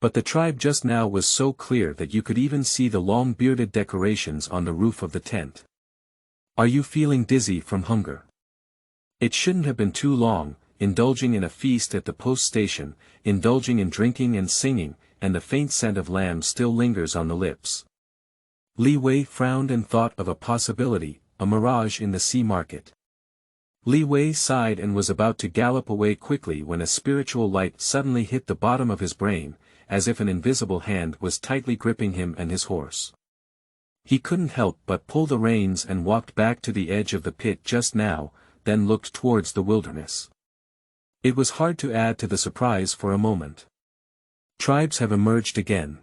A: But the tribe just now was so clear that you could even see the long bearded decorations on the roof of the tent. Are you feeling dizzy from hunger? It shouldn't have been too long, indulging in a feast at the post station, indulging in drinking and singing, and the faint scent of lamb still lingers on the lips. Li Wei frowned and thought of a possibility, a mirage in the sea market. Li Wei sighed and was about to gallop away quickly when a spiritual light suddenly hit the bottom of his brain, as if an invisible hand was tightly gripping him and his horse. He couldn't help but pull the reins and walked back to the edge of the pit just now, then looked towards the wilderness. It was hard to add to the surprise for a moment. Tribes have emerged again.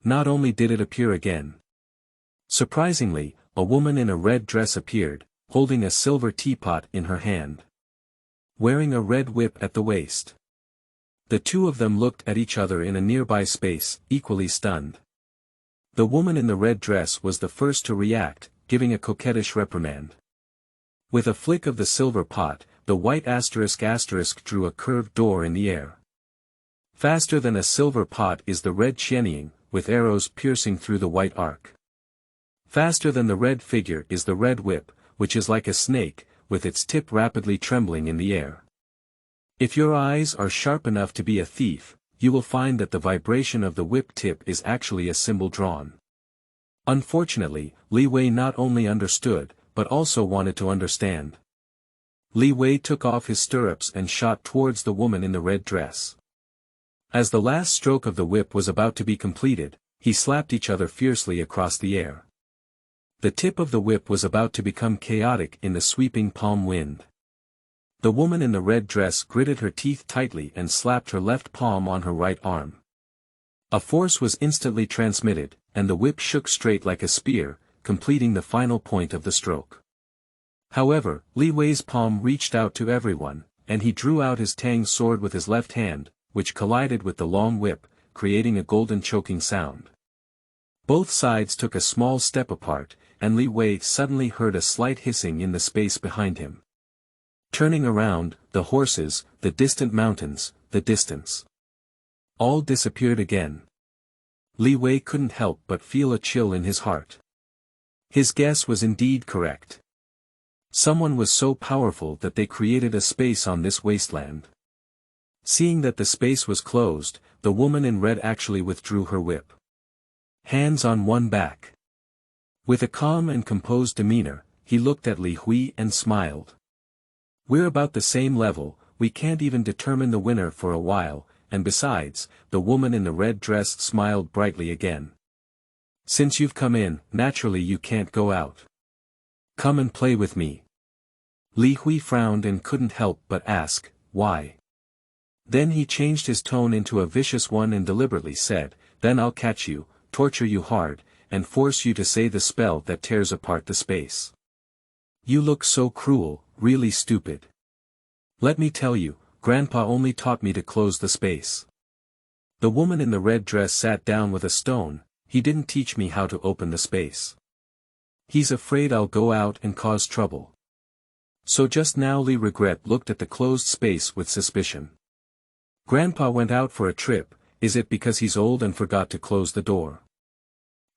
A: Not only did it appear again. Surprisingly, a woman in a red dress appeared, holding a silver teapot in her hand. Wearing a red whip at the waist. The two of them looked at each other in a nearby space, equally stunned. The woman in the red dress was the first to react, giving a coquettish reprimand. With a flick of the silver pot, the white *** drew a curved door in the air. Faster than a silver pot is the red qianying, with arrows piercing through the white arc. Faster than the red figure is the red whip, which is like a snake, with its tip rapidly trembling in the air. If your eyes are sharp enough to be a thief, you will find that the vibration of the whip tip is actually a symbol drawn. Unfortunately, Li Wei not only understood, but also wanted to understand. Li Wei took off his stirrups and shot towards the woman in the red dress. As the last stroke of the whip was about to be completed, he slapped each other fiercely across the air. The tip of the whip was about to become chaotic in the sweeping palm wind. The woman in the red dress gritted her teeth tightly and slapped her left palm on her right arm. A force was instantly transmitted, and the whip shook straight like a spear, completing the final point of the stroke. However, Li Wei's palm reached out to everyone, and he drew out his Tang sword with his left hand, which collided with the long whip, creating a golden choking sound. Both sides took a small step apart, and Li Wei suddenly heard a slight hissing in the space behind him. Turning around, the horses, the distant mountains, the distance. All disappeared again. Li Wei couldn't help but feel a chill in his heart. His guess was indeed correct. Someone was so powerful that they created a space on this wasteland. Seeing that the space was closed, the woman in red actually withdrew her whip. Hands on one back. With a calm and composed demeanor, he looked at Li Hui and smiled. We're about the same level, we can't even determine the winner for a while, and besides, the woman in the red dress smiled brightly again. Since you've come in, naturally you can't go out. Come and play with me. Li Hui frowned and couldn't help but ask, why? Then he changed his tone into a vicious one and deliberately said, then I'll catch you, torture you hard, and force you to say the spell that tears apart the space. You look so cruel, really stupid. Let me tell you, Grandpa only taught me to close the space. The woman in the red dress sat down with a stone, he didn't teach me how to open the space. He's afraid I'll go out and cause trouble. So just now Li Regret looked at the closed space with suspicion. Grandpa went out for a trip, is it because he's old and forgot to close the door?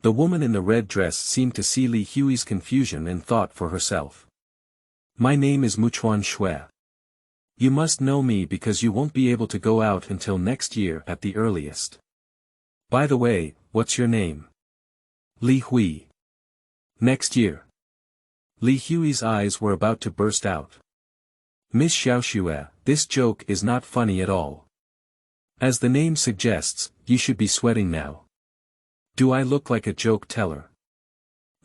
A: The woman in the red dress seemed to see Li Hui's confusion and thought for herself. My name is Muchuan Shui. You must know me because you won't be able to go out until next year at the earliest. By the way, what's your name? Li Hui. Next year. Li Hui's eyes were about to burst out. Miss Xiaoxue, this joke is not funny at all. As the name suggests, you should be sweating now. Do I look like a joke teller?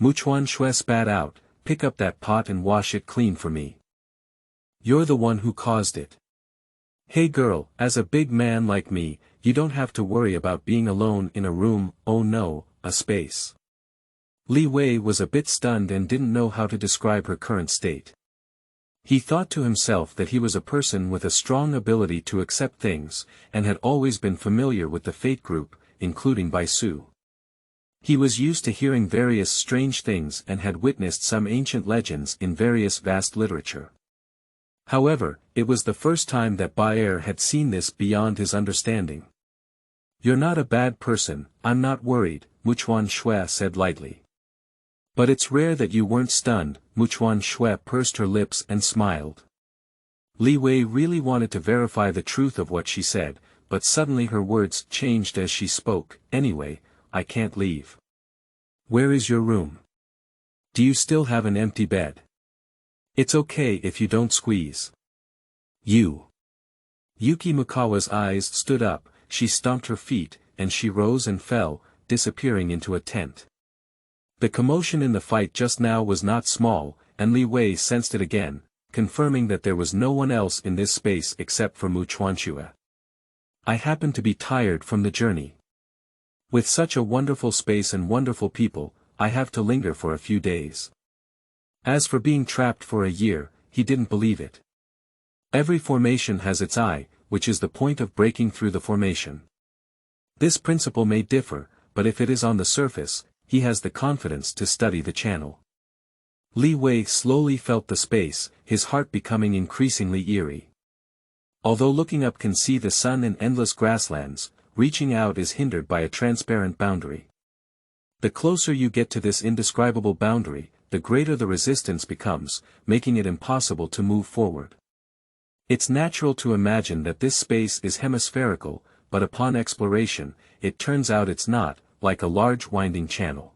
A: Muchuan Shui spat out, pick up that pot and wash it clean for me. You're the one who caused it. Hey girl, as a big man like me, you don't have to worry about being alone in a room, oh no, a space. Li Wei was a bit stunned and didn't know how to describe her current state. He thought to himself that he was a person with a strong ability to accept things, and had always been familiar with the Fate group, including Bai Su. He was used to hearing various strange things and had witnessed some ancient legends in various vast literature. However, it was the first time that Baer had seen this beyond his understanding. You're not a bad person, I'm not worried, Muchuan Shui said lightly. But it's rare that you weren't stunned, Muchuan Shui pursed her lips and smiled. Li Wei really wanted to verify the truth of what she said, but suddenly her words changed as she spoke. Anyway, I can't leave. Where is your room? Do you still have an empty bed? It's okay if you don't squeeze. You. Yuki Mukawa's eyes stood up, she stomped her feet, and she rose and fell, disappearing into a tent. The commotion in the fight just now was not small, and Li Wei sensed it again, confirming that there was no one else in this space except for Muchuan Shui. I happen to be tired from the journey. With such a wonderful space and wonderful people, I have to linger for a few days. As for being trapped for a year, he didn't believe it. Every formation has its eye, which is the point of breaking through the formation. This principle may differ, but if it is on the surface, he has the confidence to study the channel. Li Wei slowly felt the space, his heart becoming increasingly eerie. Although looking up can see the sun and endless grasslands, reaching out is hindered by a transparent boundary. The closer you get to this indescribable boundary, the greater the resistance becomes, making it impossible to move forward. It's natural to imagine that this space is hemispherical, but upon exploration, it turns out it's not, like a large winding channel.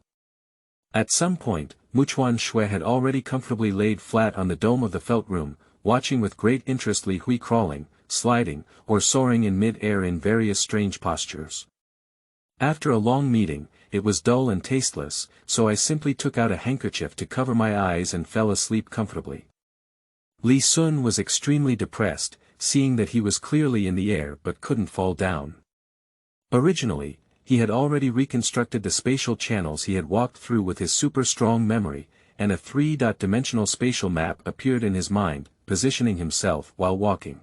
A: At some point, Muchuan Shui had already comfortably laid flat on the dome of the felt room, watching with great interest Li Hui crawling, sliding, or soaring in mid-air in various strange postures. After a long meeting, it was dull and tasteless, so I simply took out a handkerchief to cover my eyes and fell asleep comfortably. Li Sun was extremely depressed, seeing that he was clearly in the air but couldn't fall down. Originally, he had already reconstructed the spatial channels he had walked through with his super-strong memory, and a three-dimensional spatial map appeared in his mind, positioning himself while walking.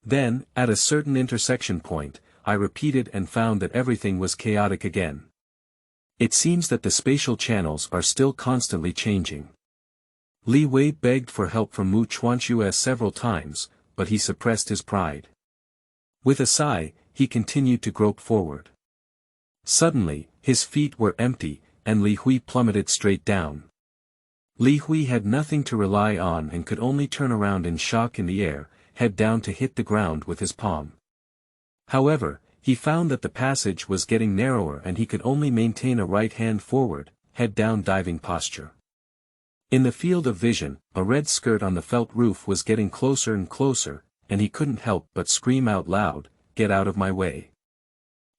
A: Then, at a certain intersection point, I repeated and found that everything was chaotic again. It seems that the spatial channels are still constantly changing. Li Wei begged for help from Muchuan Shui several times, but he suppressed his pride. With a sigh, he continued to grope forward. Suddenly, his feet were empty, and Li Hui plummeted straight down. Li Hui had nothing to rely on and could only turn around in shock in the air, head down to hit the ground with his palm. However, he found that the passage was getting narrower and he could only maintain a right hand forward, head down diving posture. In the field of vision, a red skirt on the felt roof was getting closer and closer, and he couldn't help but scream out loud, "Get out of my way."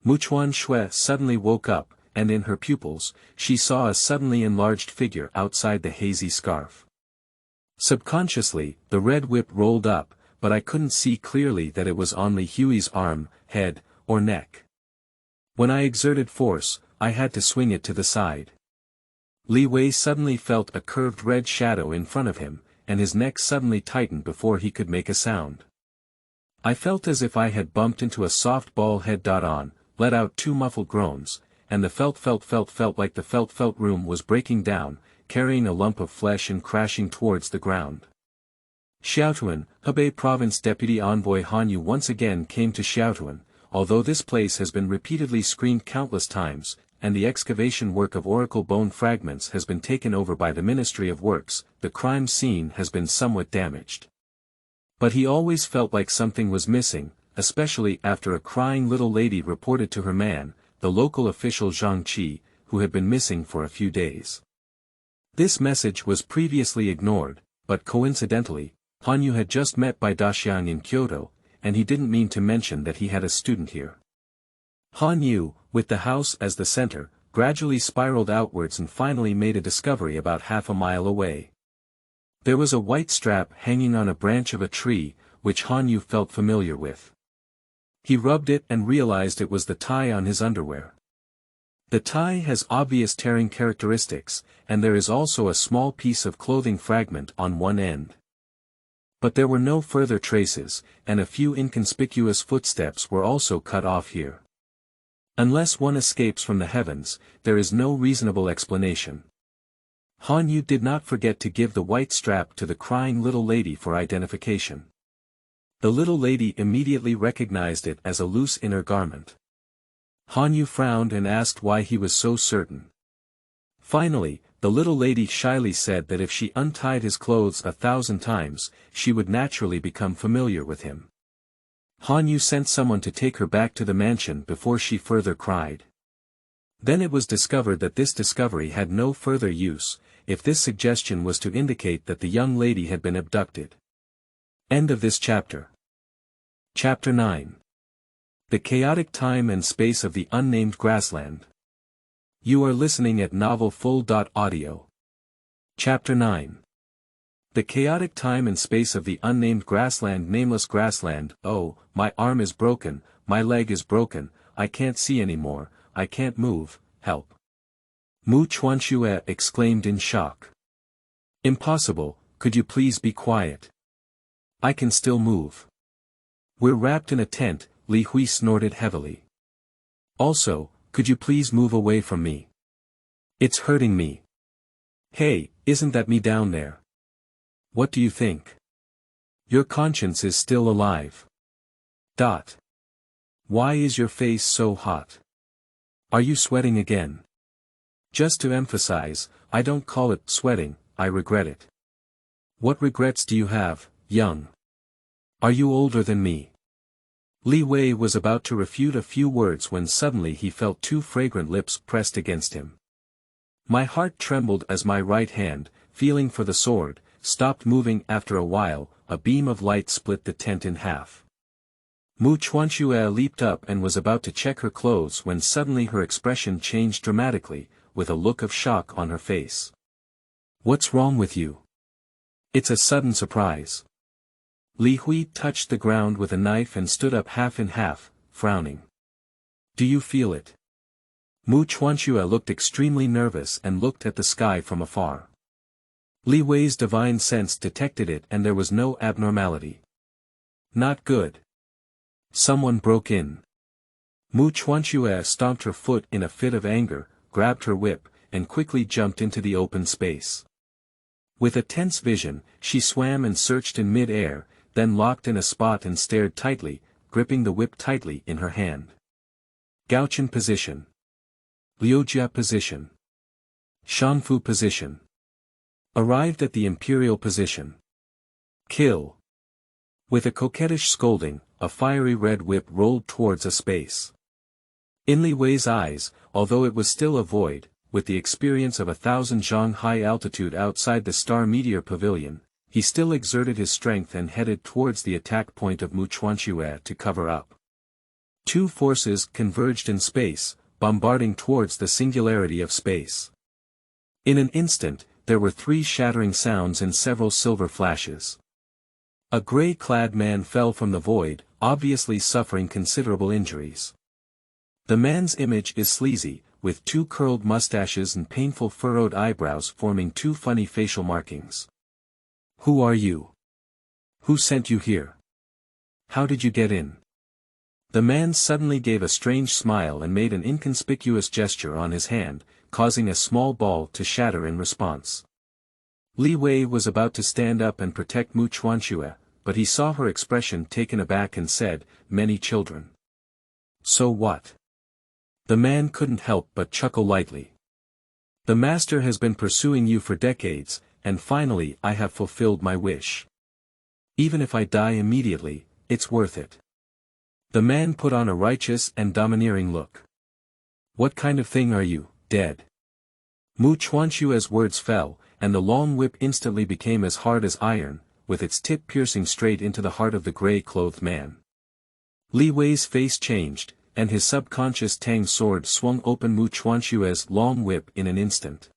A: Muchuan Shui suddenly woke up, and in her pupils, she saw a suddenly enlarged figure outside the hazy scarf. Subconsciously, the red whip rolled up, but I couldn't see clearly that it was on Li Hui's arm, head, or neck. When I exerted force, I had to swing it to the side. Li Wei suddenly felt a curved red shadow in front of him, and his neck suddenly tightened before he could make a sound. I felt as if I had bumped into a soft ball head. On, let out two muffled groans, and the felt like the felt room was breaking down, carrying a lump of flesh and crashing towards the ground. Xiaotuan, Hebei Province Deputy Envoy Han Yu once again came to Xiaotuan, although this place has been repeatedly screened countless times, and the excavation work of oracle bone fragments has been taken over by the Ministry of Works, the crime scene has been somewhat damaged. But he always felt like something was missing, especially after a crying little lady reported to her man, the local official Changjie, who had been missing for a few days. This message was previously ignored, but coincidentally, Han Yu had just met Bai Daxiang in Kyoto, and he didn't mean to mention that he had a student here. Han Yu, with the house as the center, gradually spiraled outwards and finally made a discovery about half a mile away. There was a white strap hanging on a branch of a tree, which Han Yu felt familiar with. He rubbed it and realized it was the tie on his underwear. The tie has obvious tearing characteristics, and there is also a small piece of clothing fragment on one end. But there were no further traces, and a few inconspicuous footsteps were also cut off here. Unless one escapes from the heavens, there is no reasonable explanation. Han Yu did not forget to give the white strap to the crying little lady for identification. The little lady immediately recognized it as a loose inner garment. Han Yu frowned and asked why he was so certain. Finally, the little lady shyly said that if she untied his clothes 1,000 times, she would naturally become familiar with him. Han Yu sent someone to take her back to the mansion before she further cried. Then it was discovered that this discovery had no further use, if this suggestion was to indicate that the young lady had been abducted. End of this chapter. Chapter 9. The Chaotic Time and Space of the Unnamed Grassland. You are listening at novelfull.audio. Chapter 9. The Chaotic Time and Space of the Unnamed Grassland. Nameless grassland. Oh, my arm is broken, my leg is broken, I can't see anymore, I can't move, help. Mu Chuanxue exclaimed in shock. Impossible, could you please be quiet? I can still move. We're wrapped in a tent, Li Hui snorted heavily. Also, could you please move away from me? It's hurting me. Hey, isn't that me down there? What do you think? Your conscience is still alive. Why is your face so hot? Are you sweating again? Just to emphasize, I don't call it sweating, I regret it. What regrets do you have, young? Are you older than me? Li Wei was about to refute a few words when suddenly he felt two fragrant lips pressed against him. My heart trembled as my right hand, feeling for the sword, stopped moving. After a while, a beam of light split the tent in half. Mu Chuanxue leaped up and was about to check her clothes when suddenly her expression changed dramatically, with a look of shock on her face. What's wrong with you? It's a sudden surprise. Li Hui touched the ground with a knife and stood up half in half, frowning. Do you feel it? Mu Chuanxue looked extremely nervous and looked at the sky from afar. Li Wei's divine sense detected it and there was no abnormality. Not good. Someone broke in. Mu Chuanxue stomped her foot in a fit of anger, grabbed her whip, and quickly jumped into the open space. With a tense vision, she swam and searched in mid-air, then locked in a spot and stared tightly, gripping the whip tightly in her hand. Gaochang position. Liujia position. Shanfu position. Arrived at the imperial position. Kill. With a coquettish scolding, a fiery red whip rolled towards a space. In Li Wei's eyes, although it was still a void, with the experience of 1,000 zhang high altitude outside the Star Meteor Pavilion, he still exerted his strength and headed towards the attack point of Mu Chuanxue to cover up. Two forces converged in space, bombarding towards the singularity of space. In an instant, there were 3 shattering sounds and several silver flashes. A gray-clad man fell from the void, obviously suffering considerable injuries. The man's image is sleazy, with 2 curled mustaches and painful furrowed eyebrows forming 2 funny facial markings. Who are you? Who sent you here? How did you get in? The man suddenly gave a strange smile and made an inconspicuous gesture on his hand, causing a small ball to shatter in response. Li Wei was about to stand up and protect Mu Chuanxue, but he saw her expression taken aback and said, "Many children." So what? The man couldn't help but chuckle lightly. The master has been pursuing you for decades, and finally I have fulfilled my wish. Even if I die immediately, it's worth it. The man put on a righteous and domineering look. What kind of thing are you, dead? Mu Chuanxue's words fell, and the long whip instantly became as hard as iron, with its tip piercing straight into the heart of the gray-clothed man. Li Wei's face changed, and his subconscious Tang sword swung open Mu Chuanxue's long whip in an instant.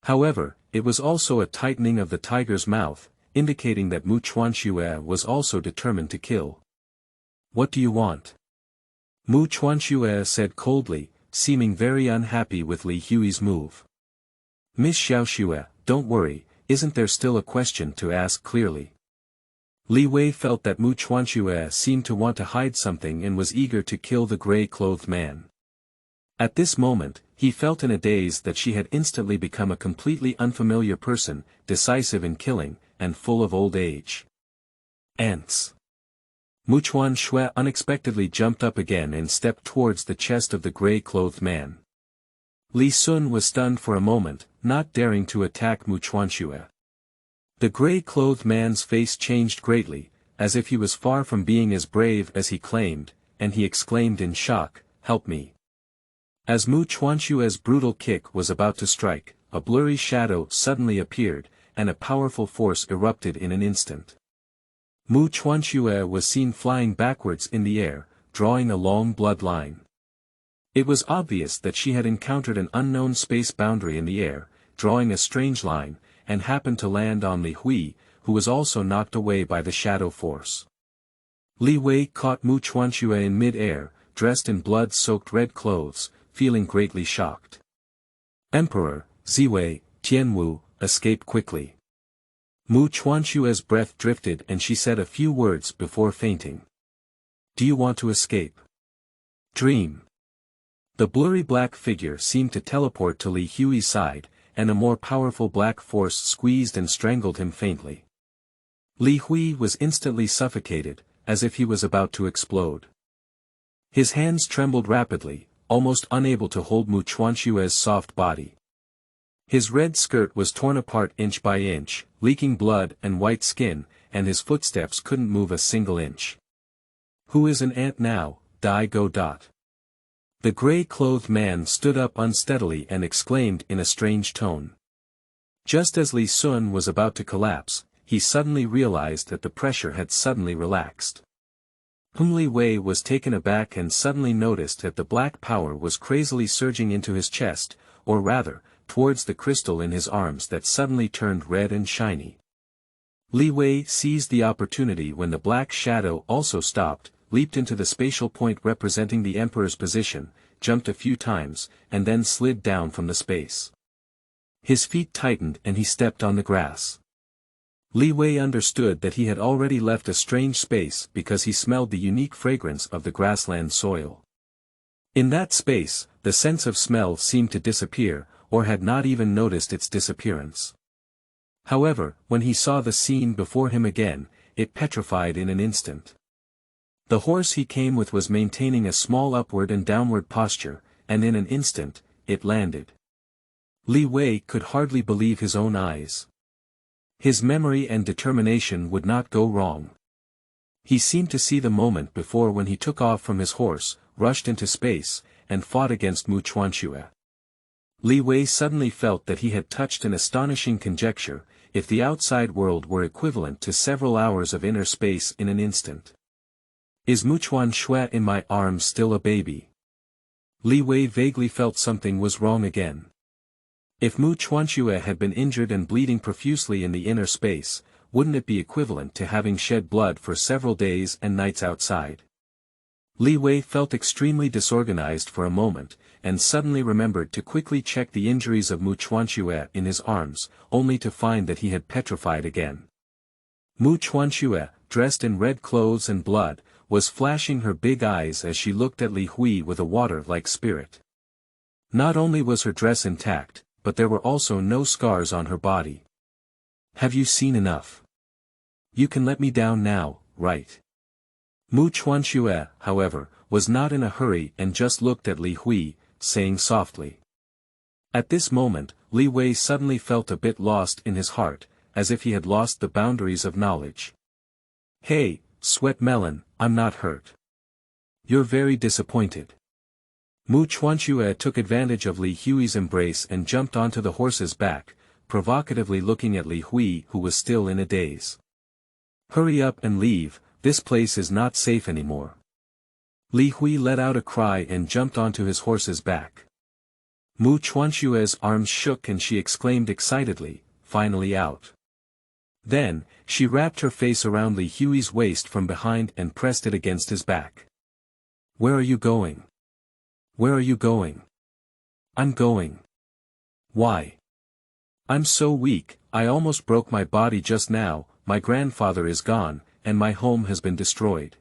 A: However, it was also a tightening of the tiger's mouth, indicating that Mu Chuanxue was also determined to kill. "What do you want?" Mu Chuanxue said coldly, seeming very unhappy with Li Hui's move. "Miss Xiaoxue, don't worry, isn't there still a question to ask clearly?" Li Wei felt that Mu Chuanxue seemed to want to hide something and was eager to kill the gray-clothed man. At this moment, he felt in a daze that she had instantly become a completely unfamiliar person, decisive in killing, and full of old age. Ants. Mu Chuanxue unexpectedly jumped up again and stepped towards the chest of the gray-clothed man. Li Sun was stunned for a moment, not daring to attack Mu Chuanxue. The gray-clothed man's face changed greatly, as if he was far from being as brave as he claimed, and he exclaimed in shock, "Help me." As Mu Chuanxue's brutal kick was about to strike, a blurry shadow suddenly appeared, and a powerful force erupted in an instant. Mu Chuanxue was seen flying backwards in the air, drawing a long blood line. It was obvious that she had encountered an unknown space boundary in the air, drawing a strange line, and happened to land on Li Hui, who was also knocked away by the shadow force. Li Wei caught Mu Chuanxue in mid-air, dressed in blood-soaked red clothes, feeling greatly shocked. "Emperor, Ziwei, Tianwu, escape quickly." Mu Chuanxue's breath drifted and she said a few words before fainting. "Do you want to escape?" "Dream." The blurry black figure seemed to teleport to Li Hui's side, and a more powerful black force squeezed and strangled him faintly. Li Hui was instantly suffocated, as if he was about to explode. His hands trembled rapidly, almost unable to hold Mu Chuanxue's soft body. His red skirt was torn apart inch by inch, leaking blood and white skin, and his footsteps couldn't move a single inch. "Who is an ant now, Dai Go Dot?" The gray-clothed man stood up unsteadily and exclaimed in a strange tone. Just as Li Sun was about to collapse, he suddenly realized that the pressure had suddenly relaxed. Li Wei was taken aback and suddenly noticed that the black power was crazily surging into his chest, or rather, towards the crystal in his arms that suddenly turned red and shiny. Li Wei seized the opportunity when the black shadow also stopped, leaped into the spatial point representing the emperor's position, jumped a few times, and then slid down from the space. His feet tightened and he stepped on the grass. Li Wei understood that he had already left a strange space because he smelled the unique fragrance of the grassland soil. In that space, the sense of smell seemed to disappear, or had not even noticed its disappearance. However, when he saw the scene before him again, it petrified in an instant. The horse he came with was maintaining a small upward and downward posture, and in an instant, it landed. Li Wei could hardly believe his own eyes. His memory and determination would not go wrong. He seemed to see the moment before when he took off from his horse, rushed into space, and fought against Mu Chuanxue. Li Wei suddenly felt that he had touched an astonishing conjecture, if the outside world were equivalent to several hours of inner space in an instant. Is Mu Chuanxue in my arms still a baby? Li Wei vaguely felt something was wrong again. If Mu Chuanxue had been injured and bleeding profusely in the inner space, wouldn't it be equivalent to having shed blood for several days and nights outside? Li Wei felt extremely disorganized for a moment, and suddenly remembered to quickly check the injuries of Mu Chuanxue in his arms, only to find that he had petrified again. Mu Chuanxue, dressed in red clothes and blood, was flashing her big eyes as she looked at Li Hui with a water-like spirit. Not only was her dress intact, but there were also no scars on her body. "Have you seen enough? You can let me down now, right?" Mu Chuanxue, however, was not in a hurry and just looked at Li Hui, saying softly. At this moment, Li Wei suddenly felt a bit lost in his heart, as if he had lost the boundaries of knowledge. "Hey, Sweat Melon, I'm not hurt. You're very disappointed." Mu Chuanxue took advantage of Li Hui's embrace and jumped onto the horse's back, provocatively looking at Li Hui who was still in a daze. "Hurry up and leave, this place is not safe anymore." Li Hui let out a cry and jumped onto his horse's back. Mu Chuanxue's arms shook and she exclaimed excitedly, finally out. Then, she wrapped her face around Li Hui's waist from behind and pressed it against his back. Where are you going? Where are you going? I'm going. Why? I'm so weak, I almost broke my body just now, my grandfather is gone, and my home has been destroyed.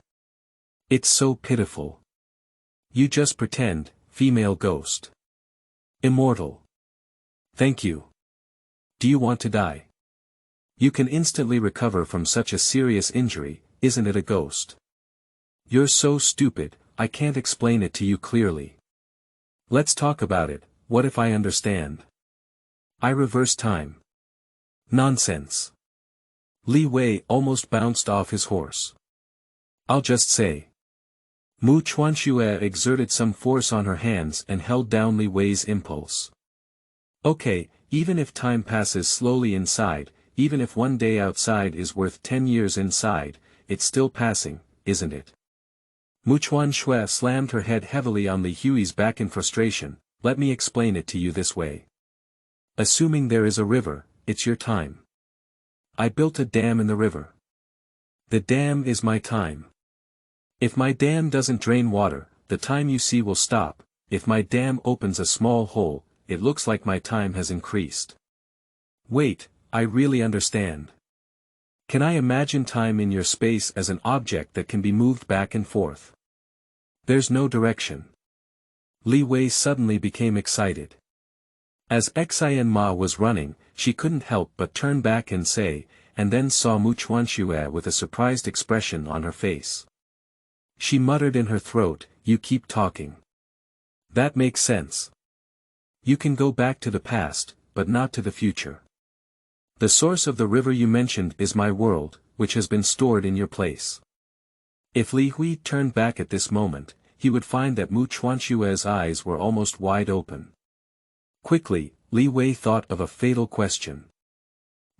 A: It's so pitiful. You just pretend, female ghost. Immortal. Thank you. Do you want to die? You can instantly recover from such a serious injury, isn't it a ghost? You're so stupid, I can't explain it to you clearly. Let's talk about it, what if I understand? I reverse time. Nonsense. Li Wei almost bounced off his horse. I'll just say. Mu Chuanxue exerted some force on her hands and held down Li Wei's impulse. Okay, even if time passes slowly inside, even if one day outside is worth 10 years inside, it's still passing, isn't it? Mu Chuanxue slammed her head heavily on Li Hui's back in frustration. Let me explain it to you this way. Assuming there is a river, it's your time. I built a dam in the river. The dam is my time. If my dam doesn't drain water, the time you see will stop. If my dam opens a small hole, it looks like my time has increased. Wait, I really understand. Can I imagine time in your space as an object that can be moved back and forth? There's no direction. Li Wei suddenly became excited. As Xian Ma was running, she couldn't help but turn back and say, and then saw Mu Chuanxue with a surprised expression on her face. She muttered in her throat, you keep talking. That makes sense. You can go back to the past, but not to the future. The source of the river you mentioned is my world, which has been stored in your place. If Li Hui turned back at this moment, he would find that Mu Chuanxue's eyes were almost wide open. Quickly, Li Wei thought of a fatal question.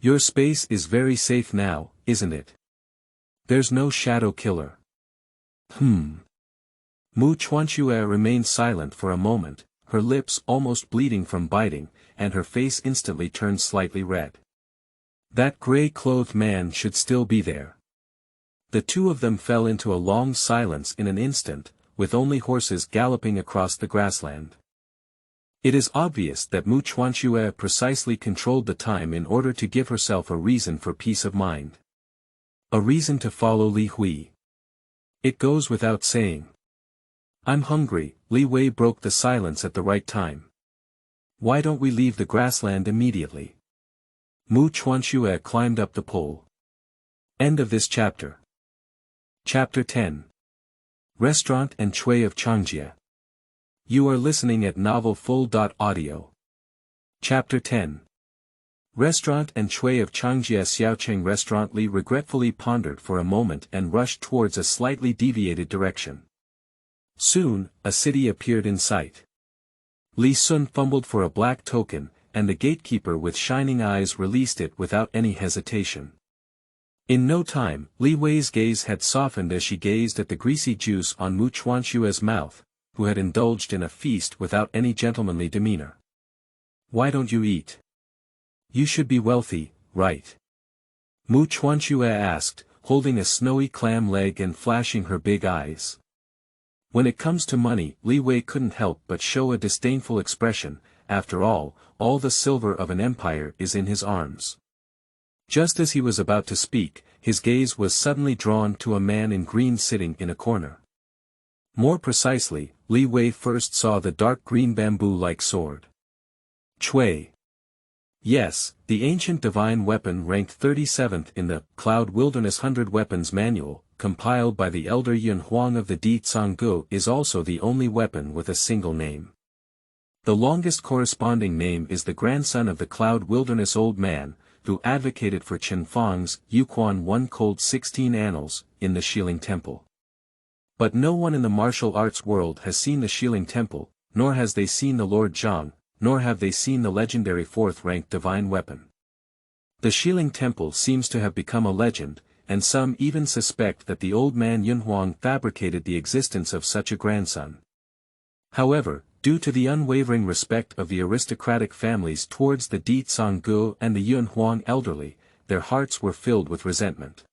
A: Your space is very safe now, isn't it? There's no shadow killer. Mu Chuanxue remained silent for a moment, her lips almost bleeding from biting, and her face instantly turned slightly red. That gray-clothed man should still be there. The two of them fell into a long silence in an instant, with only horses galloping across the grassland. It is obvious that Mu Chuanxue precisely controlled the time in order to give herself a reason for peace of mind. A reason to follow Li Hui. It goes without saying. I'm hungry, Li Wei broke the silence at the right time. Why don't we leave the grassland immediately? Mu Chuanxue climbed up the pole. End of this chapter. Chapter 10. Restaurant and Chui of Changjie. You are listening at novelfull.audio. Chapter 10. Restaurant and Chui of Changjie. Xiaocheng Restaurant. Li regretfully pondered for a moment and rushed towards a slightly deviated direction. Soon, a city appeared in sight. Li Sun fumbled for a black token, and the gatekeeper with shining eyes released it without any hesitation. In no time, Li Wei's gaze had softened as she gazed at the greasy juice on Mu Chuanxue's mouth, who had indulged in a feast without any gentlemanly demeanor. Why don't you eat? You should be wealthy, right? Mu Chuanxue asked, holding a snowy clam leg and flashing her big eyes. When it comes to money, Li Wei couldn't help but show a disdainful expression. After all the silver of an empire is in his arms. Just as he was about to speak, his gaze was suddenly drawn to a man in green sitting in a corner. More precisely, Li Wei first saw the dark green bamboo-like sword. Chui. Yes, the ancient divine weapon ranked 37th in the Cloud Wilderness 100 Weapons Manual, compiled by the elder Yun Huang of the Di Canggu, is also the only weapon with a single name. The longest corresponding name is the grandson of the Cloud Wilderness Old Man, who advocated for Chen Fang's Yuquan 1 Cold 16 Annals, in the Shiling Temple. But no one in the martial arts world has seen the Shiling Temple, nor has they seen the Lord Zhang, nor have they seen the legendary 4th-ranked divine weapon. The Shiling Temple seems to have become a legend, and some even suspect that the old man Yunhuang fabricated the existence of such a grandson. However, due to the unwavering respect of the aristocratic families towards the Di Canggu and the Yunhuang elderly, their hearts were filled with resentment.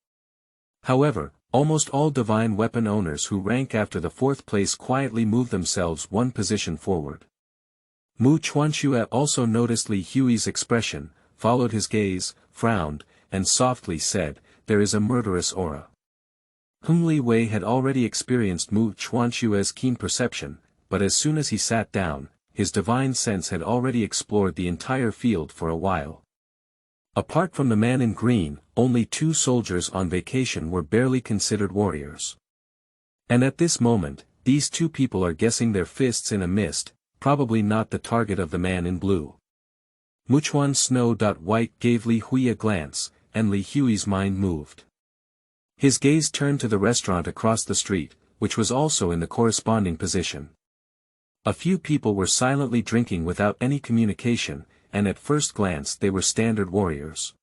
A: However, almost all divine weapon owners who rank after the fourth place quietly move themselves one position forward. Mu Chuanxue also noticed Li Hui's expression, followed his gaze, frowned, and softly said, "There is a murderous aura." Li Wei had already experienced Mu Chuanxue's keen perception, but as soon as he sat down, his divine sense had already explored the entire field for a while. Apart from the man in green, only 2 soldiers on vacation were barely considered warriors. And at this moment, these 2 people are guessing their fists in a mist, probably not the target of the man in blue. Muchuan Snow.White gave Li Hui a glance, and Li Hui's mind moved. His gaze turned to the restaurant across the street, which was also in the corresponding position. A few people were silently drinking without any communication, and at first glance they were standard warriors.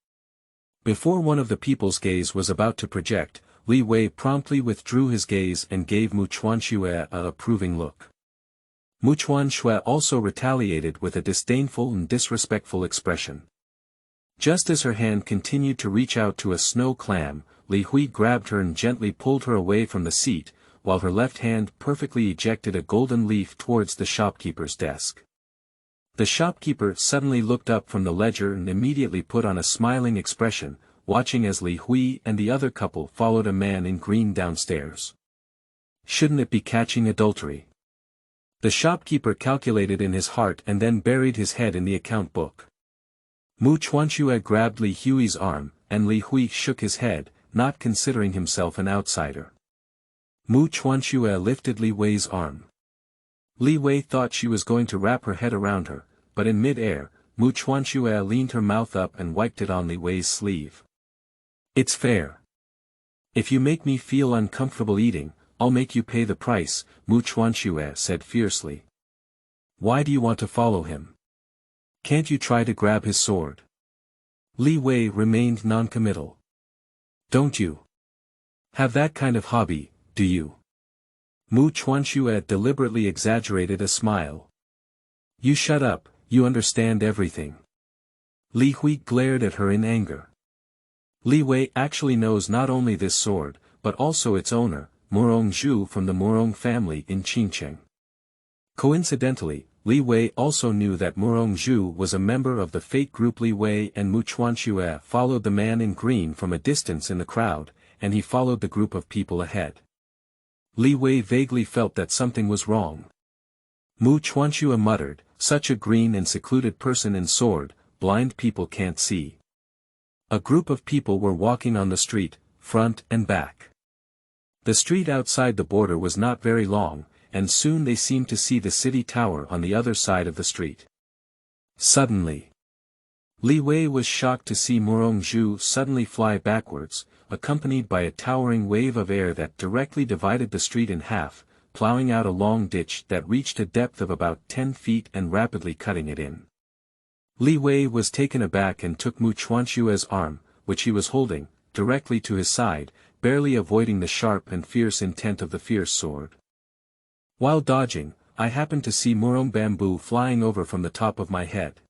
A: Before one of the people's gaze was about to project, Li Wei promptly withdrew his gaze and gave Mu Chuanxue an approving look. Mu Chuanxue also retaliated with a disdainful and disrespectful expression. Just as her hand continued to reach out to a snow clam, Li Hui grabbed her and gently pulled her away from the seat, while her left hand perfectly ejected a golden leaf towards the shopkeeper's desk. The shopkeeper suddenly looked up from the ledger and immediately put on a smiling expression, watching as Li Hui and the other couple followed a man in green downstairs. Shouldn't it be catching adultery? The shopkeeper calculated in his heart and then buried his head in the account book. Mu Chuanxue grabbed Li Hui's arm, and Li Hui shook his head, not considering himself an outsider. Mu Chuanxue lifted Li Wei's arm. Li Wei thought she was going to wrap her head around her, but in mid-air, Mu Chuanxue leaned her mouth up and wiped it on Li Wei's sleeve. "It's fair. If you make me feel uncomfortable eating, I'll make you pay the price," Mu Chuanxue said fiercely. "Why do you want to follow him? Can't you try to grab his sword?" Li Wei remained noncommittal. "Don't you have that kind of hobby, do you?" Mu Chuanxue deliberately exaggerated a smile. "You shut up, you understand everything." Li Hui glared at her in anger. Li Wei actually knows not only this sword, but also its owner, Murong Zhu from the Murong family in Qingcheng. Coincidentally, Li Wei also knew that Murong Zhu was a member of the fate group. Li Wei and Mu Chuanxue followed the man in green from a distance in the crowd, and he followed the group of people ahead. Li Wei vaguely felt that something was wrong. Mu Chuanxue muttered, "Such a green and secluded person in sword, blind people can't see." A group of people were walking on the street, front and back. The street outside the border was not very long, and soon they seemed to see the city tower on the other side of the street. Suddenly, Li Wei was shocked to see Murong Zhu suddenly fly backwards, accompanied by a towering wave of air that directly divided the street in half, plowing out a long ditch that reached a depth of about 10 feet and rapidly cutting it in. Li Wei was taken aback and took Mu Chuanxue's arm, which he was holding, directly to his side, barely avoiding the sharp and fierce intent of the fierce sword. While dodging, I happened to see Murong bamboo flying over from the top of my head.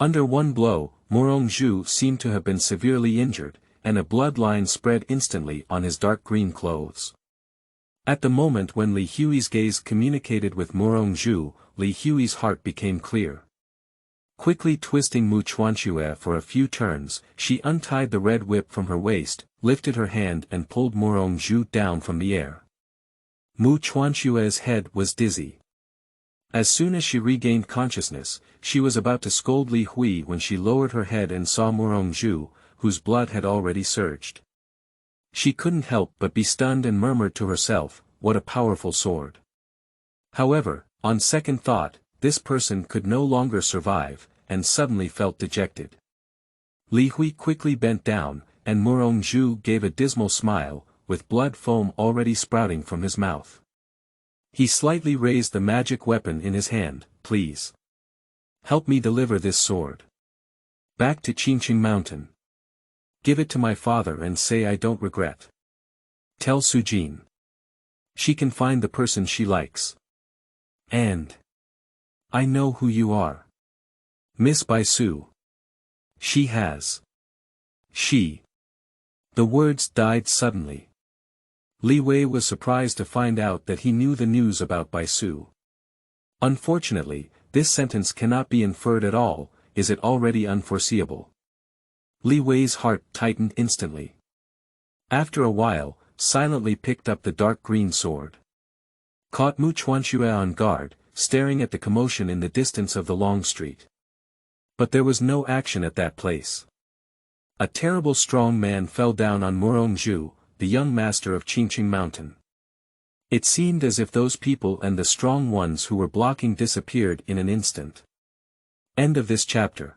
A: Under one blow, Murong Zhu seemed to have been severely injured, and a blood line spread instantly on his dark green clothes. At the moment when Li Hui's gaze communicated with Murong Zhu, Li Hui's heart became clear. Quickly twisting Mu Chuanxue for a few turns, she untied the red whip from her waist, lifted her hand and pulled Murong Zhu down from the air. Mu Chuanxue's head was dizzy. As soon as she regained consciousness, she was about to scold Li Hui when she lowered her head and saw Murong Zhu, whose blood had already surged. She couldn't help but be stunned and murmured to herself, "What a powerful sword." However, on second thought, this person could no longer survive, and suddenly felt dejected. Li Hui quickly bent down, and Murong Zhu gave a dismal smile, with blood foam already sprouting from his mouth. He slightly raised the magic weapon in his hand. "Please help me deliver this sword back to Qingqing Mountain." Give it to my father and say I don't regret. Tell Sujin. She can find the person she likes. And I know who you are. Miss Bai Su. She has. She. The words died suddenly. Li Wei was surprised to find out that he knew the news about Bai Su. Unfortunately, this sentence cannot be inferred at all, is it already unforeseeable? Li Wei's heart tightened instantly. After a while, silently picked up the dark green sword. Caught Mu Chuanxue on guard, staring at the commotion in the distance of the long street. But there was no action at that place. A terrible strong man fell down on Murongzhu, the young master of Qingqing Mountain. It seemed as if those people and the strong ones who were blocking disappeared in an instant. End of this chapter.